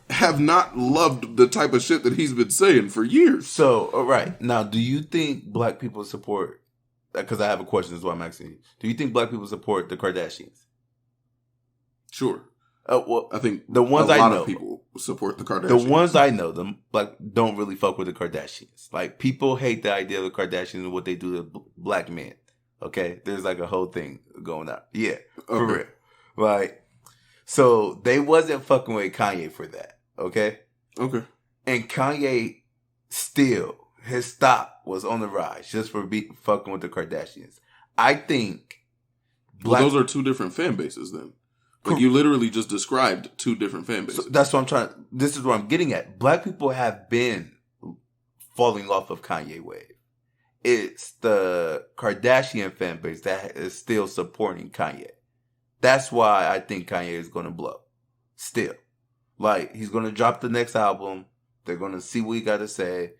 have not loved the type of shit that he's been saying for years. So, all right. Now, do you think black people support, because I have a question, that's why I'm asking you. Do you think black people support the Kardashians? Sure. Well, I think the ones a lot I know, of people support the Kardashians. The ones I know, them don't really fuck with the Kardashians. Like, people hate the idea of the Kardashians and what they do to black men. Okay, there's a whole thing going on. Yeah, for real. Like, so they wasn't fucking with Kanye for that. Okay. And Kanye still, his stock was on the rise just for fucking with the Kardashians. I think those are two different fan bases then. Like, you literally just described two different fan bases. So that's what I'm trying. This is what I'm getting at. Black people have been falling off of Kanye wave. It's the Kardashian fan base that is still supporting Kanye. That's why I think Kanye is going to blow. Still. Like, he's going to drop the next album. They're going to see what he got to say.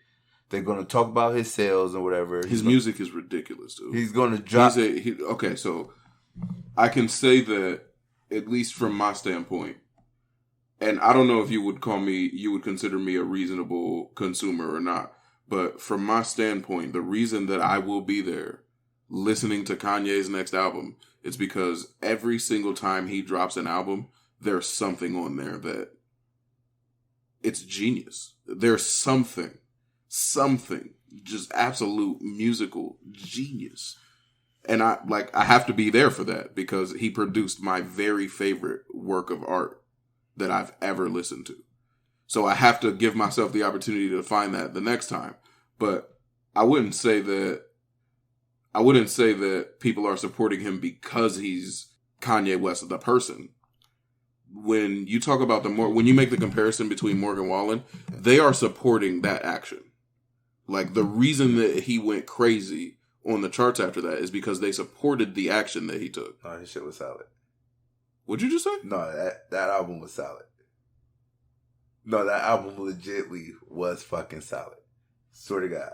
They're going to talk about his sales and whatever. His music is ridiculous, dude. He's going to drop. Okay, so I can say that, at least from my standpoint, and I don't know if you would consider me a reasonable consumer or not, but from my standpoint, the reason that I will be there listening to Kanye's next album is because every single time he drops an album, there's something on there that it's genius. There's something, just absolute musical genius. And I have to be there for that because he produced my very favorite work of art that I've ever listened to. So I have to give myself the opportunity to find that the next time. But I wouldn't say that people are supporting him because he's Kanye West, the person. When you talk about when you make the comparison between Morgan Wallen, they are supporting that action. Like, the reason that he went crazy on the charts after that is because they supported the action that he took. No, his shit was solid. What'd you just say? No, that album was solid. No, that album legitly was fucking solid. Swear to God.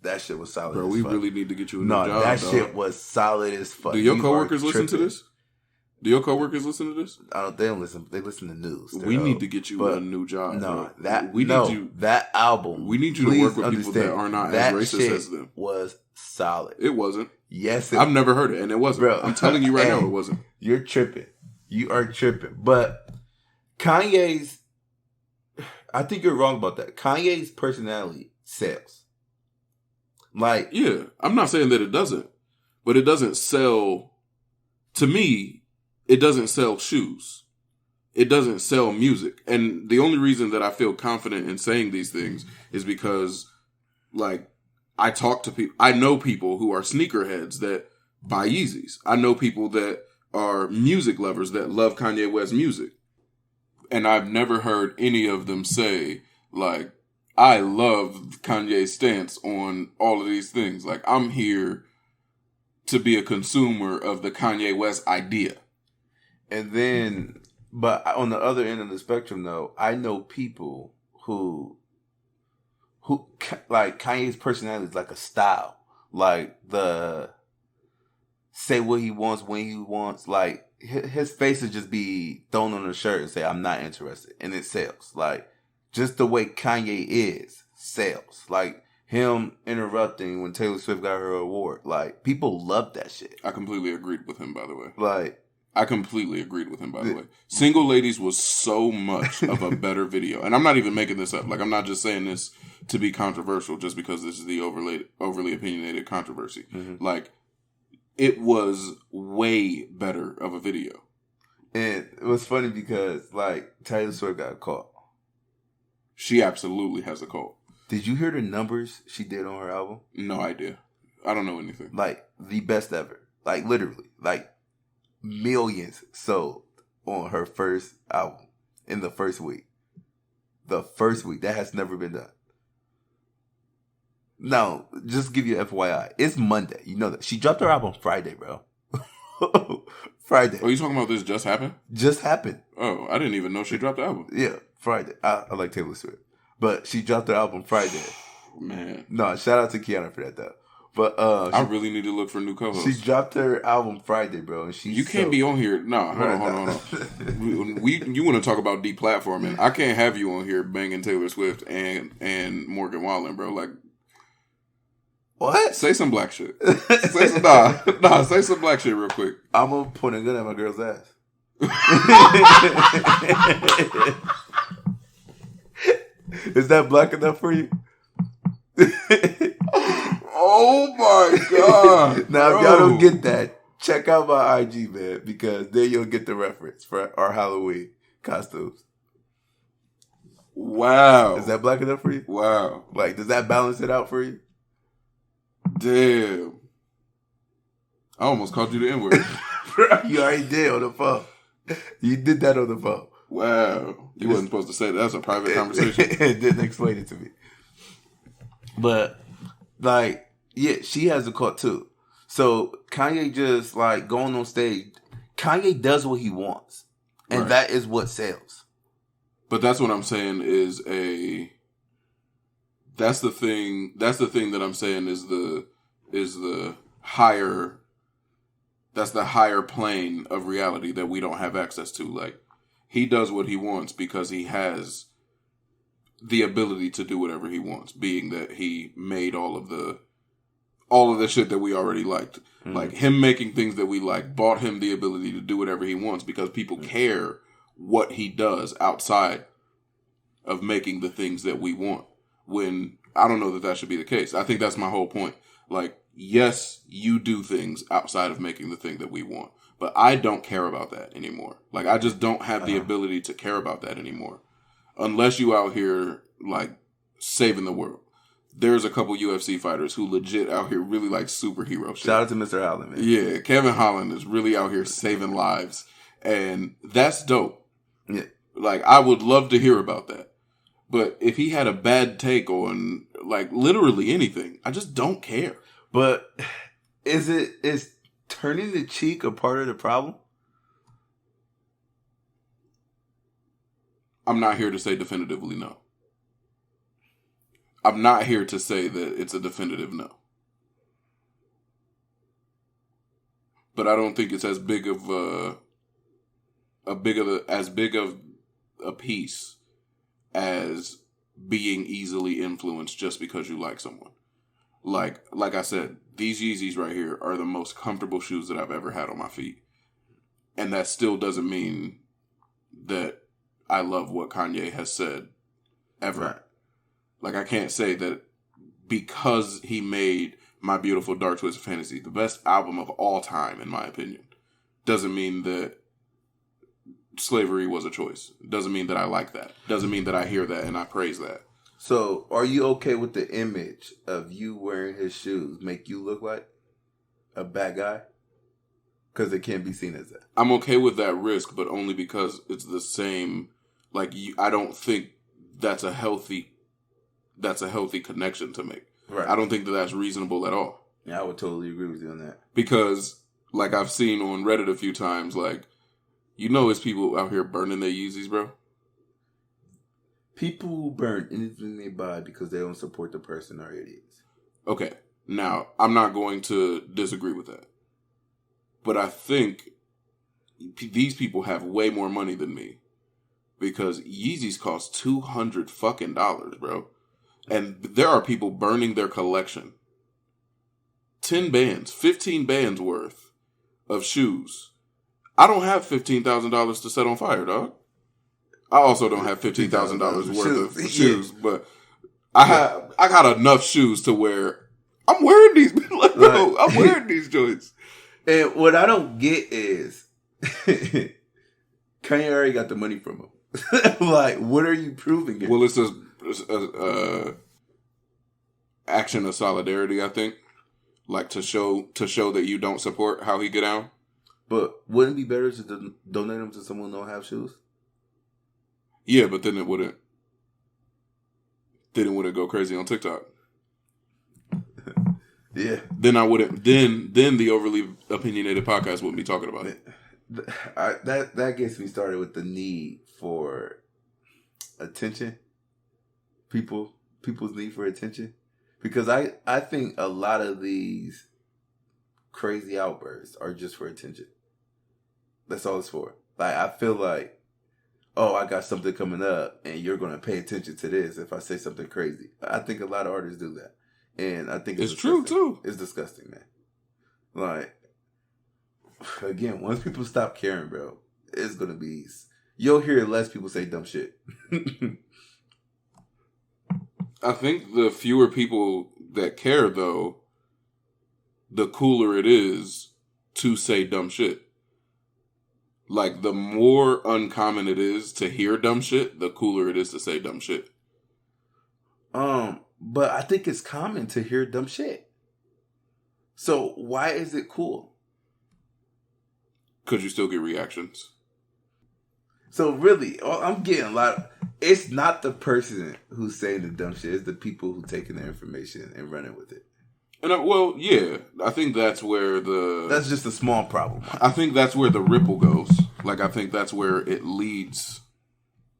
That shit was solid. Bro, as we fuck. really need to get you a new job. No, that shit was solid as fuck. Do your coworkers listen to this? Do your coworkers listen to this? They don't listen. They listen to news. We need to get you a new job. No, bro. That album. We need you to work with people that are not as racist as them. Was solid. It wasn't. Yes, I've never heard it, and it wasn't. Bro, I'm telling you right now, it wasn't. You're tripping. You are tripping. But Kanye's, I think you're wrong about that. Kanye's personality sells. Like, yeah, I'm not saying that it doesn't, but it doesn't sell. To me, it doesn't sell shoes. It doesn't sell music. And the only reason that I feel confident in saying these things is because, like, I talk to people. I know people who are sneakerheads that buy Yeezys. I know people that are music lovers that love Kanye West music. And I've never heard any of them say, like, I love Kanye's stance on all of these things. Like, I'm here to be a consumer of the Kanye West idea. And then, but on the other end of the spectrum, though, I know people who like, Kanye's personality is like a style. Like, say what he wants when he wants. Like, his face would just be thrown on a shirt and say, I'm not interested. And it sells. Like, just the way Kanye is sells. Like, him interrupting when Taylor Swift got her award. Like, people love that shit. I completely agreed with him, by the way. Like, I completely agreed with him, by the way. Single Ladies was so much of a better video. And I'm not even making this up. Like, I'm not just saying this to be controversial just because this is the overly opinionated controversy. Mm-hmm. Like, it was way better of a video. And it was funny because, like, Taylor Swift got caught. She absolutely has a cult. Did you hear the numbers she did on her album? No idea. I don't know anything. Like, the best ever. Like, literally. Like, millions sold on her first album in the first week. The first week. That has never been done. Now, just to give you FYI, it's Monday. You know that. She dropped her album Friday, bro. Friday. Oh, you talking about this just happened? Just happened. Oh, I didn't even know she dropped the album. Yeah, Friday. I like Taylor Swift. But she dropped her album Friday. Man. No, shout out to Kiana for that, though. But I really need to look for new co-hosts. She dropped her album Friday, bro. And you can't be on here. No, hold on. You want to talk about deplatforming? I can't have you on here banging Taylor Swift and Morgan Wallen, bro. Like, what? Say some black shit. Say some black shit real quick. I'm gonna point a gun at my girl's ass. Is that black enough for you? Oh my god! Now, if y'all don't get that, check out my IG, man, because then you'll get the reference for our Halloween costumes. Wow. Is that black enough for you? Wow. Like, does that balance it out for you? Damn. I almost called you the N-word. You already did on the phone. You did that on the phone. Wow. You wasn't supposed to say that. That's a private conversation. It didn't explain it to me. But, like, yeah, she has a cult too. So Kanye just, like, going on stage. Kanye does what he wants. And Right. that is what sells. But that's what I'm saying is that's the thing that I'm saying is the higher, that's the higher plane of reality that we don't have access to. Like, he does what he wants because he has the ability to do whatever he wants, being that he made all of the shit that we already liked. Mm-hmm. Like, him making things that we like bought him the ability to do whatever he wants because people care what he does outside of making the things that we want. When I don't know that should be the case. I think that's my whole point. Like, yes, you do things outside of making the thing that we want, but I don't care about that anymore. Like, I just don't have the ability to care about that anymore. Unless you out here, like, saving the world. There's a couple UFC fighters who legit out here really like superhero shit. Shout out to Mr. Holland, man. Yeah, Kevin Holland is really out here saving lives. And that's dope. Yeah. Like, I would love to hear about that. But if he had a bad take on, like, literally anything, I just don't care. But is turning the cheek a part of the problem? I'm not here to say definitively no. I'm not here to say that it's a definitive no. But I don't think it's as big of a piece as being easily influenced just because you like someone. Like I said, these Yeezys right here are the most comfortable shoes that I've ever had on my feet. And that still doesn't mean that I love what Kanye has said ever. Right. Like, I can't say that because he made My Beautiful Dark Twisted Fantasy the best album of all time, in my opinion, doesn't mean that slavery was a choice. Doesn't mean that I like that. Doesn't mean that I hear that and I praise that. So, are you okay with the image of you wearing his shoes make you look like a bad guy? Because it can't be seen as that. I'm okay with that risk, but only because it's the same. Like, I don't think that's a healthy connection to make. Right. I don't think that that's reasonable at all. Yeah, I would totally agree with you on that. Because, like, I've seen on Reddit a few times, like, it's people out here burning their Yeezys, bro. People who burn anything they buy because they don't support the person are idiots. Okay. Now, I'm not going to disagree with that. But I think these people have way more money than me. Because Yeezys cost $200 fucking dollars, bro. And there are people burning their collection. 10 bands, 15 bands worth of shoes. I don't have $15,000 to set on fire, dog. I also don't have $15,000 worth of shoes, but I got enough shoes to wear. I'm wearing these, like, bro, I'm wearing these joints. And what I don't get is Kanye already got the money from him. Like, what are you proving it? Well, it's a action of solidarity, I think. Like, to show that you don't support how he get down. But wouldn't it be better to donate them to someone who don't have shoes? Yeah, but then it wouldn't go crazy on TikTok. Yeah. Then I wouldn't. Then the Overly Opinionated podcast wouldn't be talking about it. That gets me started with the need for attention. People's need for attention. Because I think a lot of these crazy outbursts are just for attention. That's all it's for. Like, I feel like, oh, I got something coming up and you're going to pay attention to this if I say something crazy. I think a lot of artists do that. And I think it's true, too. It's disgusting, man. Like, again, once people stop caring, bro, it's going to be... You'll hear less people say dumb shit. I think the fewer people that care, though, the cooler it is to say dumb shit. Like, the more uncommon it is to hear dumb shit, the cooler it is to say dumb shit. But I think it's common to hear dumb shit. So why is it cool? Because you still get reactions. So really, I'm getting a lot of... It's not the person who's saying the dumb shit. It's the people who taking the information and running with it. And well, yeah, I think that's where That's just a small problem. I think that's where the ripple goes. Like, I think that's where it leads.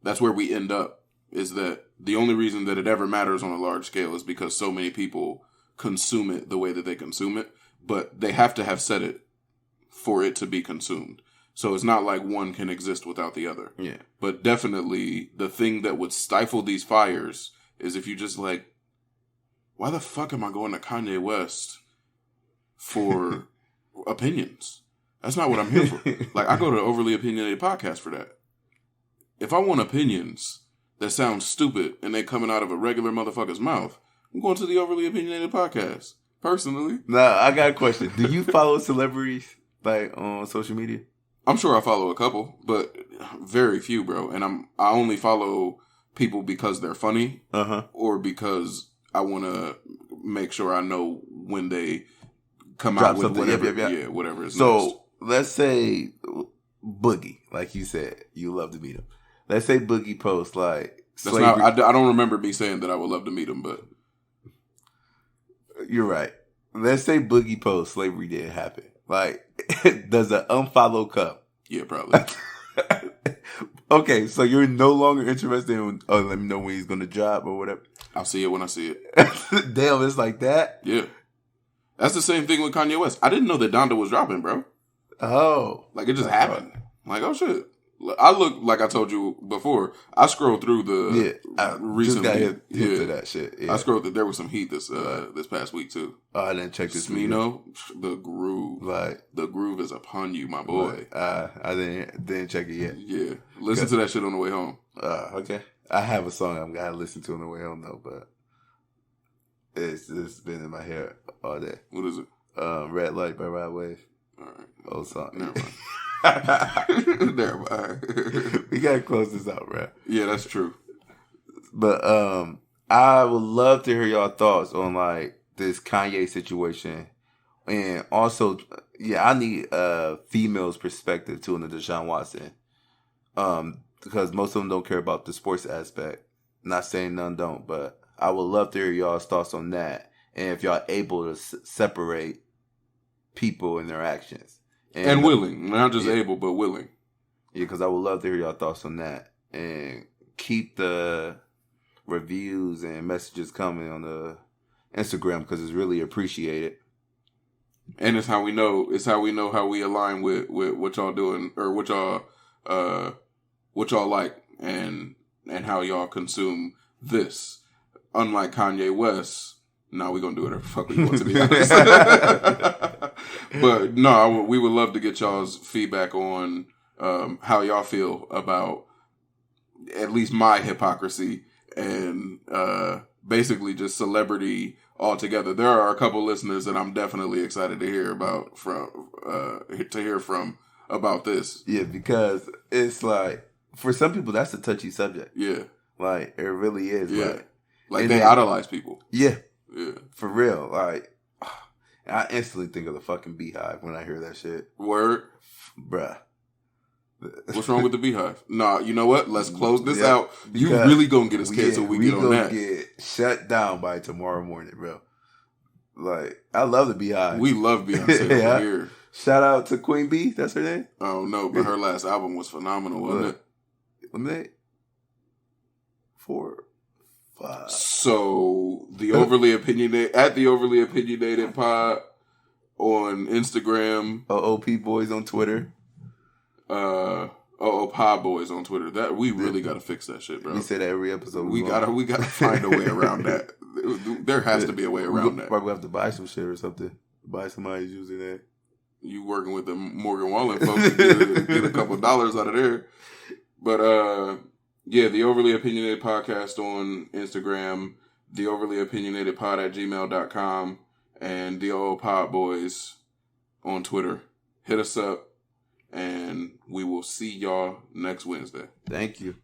That's where we end up. Is that the only reason that it ever matters on a large scale is because so many people consume it the way that they consume it. But they have to have said it for it to be consumed. So it's not like one can exist without the other. Yeah. But definitely the thing that would stifle these fires is if you just like, why the fuck am I going to Kanye West for opinions? That's not what I'm here for. Like, I go to Overly Opinionated Podcast for that. If I want opinions that sound stupid and they coming out of a regular motherfucker's mouth, I'm going to the Overly Opinionated Podcast. Personally. Nah, I got a question. Do you follow celebrities like on social media? I'm sure I follow a couple, but very few, bro. And I only follow people because they're funny, or because I want to make sure I know when they come out with whatever. Yeah, whatever is next. Let's say Boogie, like you said, you love to meet him. Let's say Boogie posts like slavery. I don't remember me saying that I would love to meet him, but you're right. Let's say Boogie posts slavery didn't happen. Like, does an unfollow come? Yeah, probably. Okay, so you're no longer interested in, let me know when he's going to drop or whatever. I'll see it when I see it. Damn, it's like that? Yeah. That's the same thing with Kanye West. I didn't know that Donda was dropping, bro. Oh. Like, it just happened. Like, oh, shit. I look, like I told you before, I scrolled through I recently. Just got hit to that shit. Yeah. I scrolled through, there was some heat this past week, too. Oh, I didn't check this Smino, the groove. Like, the groove is upon you, my boy. I didn't check it yet. Yeah. Listen to that shit on the way home. Okay. I have a song I'm going to listen to on the way home, though, but it's been in my head all day. What is it? Red Light by Rod Wave. All right. Old song. Never mind. Never mind. We gotta close this out, right? Yeah, that's true. But I would love to hear y'all thoughts on like this Kanye situation, and also, I need a female's perspective too on the DeShaun Watson, because most of them don't care about the sports aspect. Not saying none don't, but I would love to hear y'all's thoughts on that, and if y'all able to separate people and their actions. And willing. Not just able, but willing. Yeah, because I would love to hear your thoughts on that. And keep the reviews and messages coming on the Instagram because it's really appreciated. And it's how we know how we align with what y'all doing or what y'all like and how y'all consume this. Unlike Kanye West, no, we're going to do whatever the fuck we want, to be honest. But no, we would love to get y'all's feedback on how y'all feel about at least my hypocrisy and basically just celebrity altogether. There are a couple listeners that I'm definitely excited to hear from about this. Yeah, because it's like, for some people, that's a touchy subject. Yeah. Like, it really is. Yeah. Like they idolize people. Yeah. Yeah. For real. Like, I instantly think of the fucking Beehive when I hear that shit. Word. Bruh. What's wrong with the Beehive? Nah, you know what? Let's close this out. You really gonna get us canceled we get on that. We gonna get shut down by tomorrow morning, bro. Like, I love the Beehive. We love Beyonce over here. Shout out to Queen Bee. That's her name? Oh, no, but her last album was phenomenal, wasn't it? Lemonade? 4, 5. So, the Overly Opinionated, at the Overly Opinionated Pod on Instagram. OOP Boys on Twitter. Pod Boys on Twitter. That we really got to fix that shit, bro. We say that every episode. We gotta find a way around that. There has to be a way around that. Probably have to buy some shit or something. Buy somebody's using that. You working with the Morgan Wallen folks to get a couple dollars out of there. But the Overly Opinionated Podcast on Instagram, the Overly Opinionated Pod at gmail.com, and the old Pod Boys on Twitter. Hit us up, and we will see y'all next Wednesday. Thank you.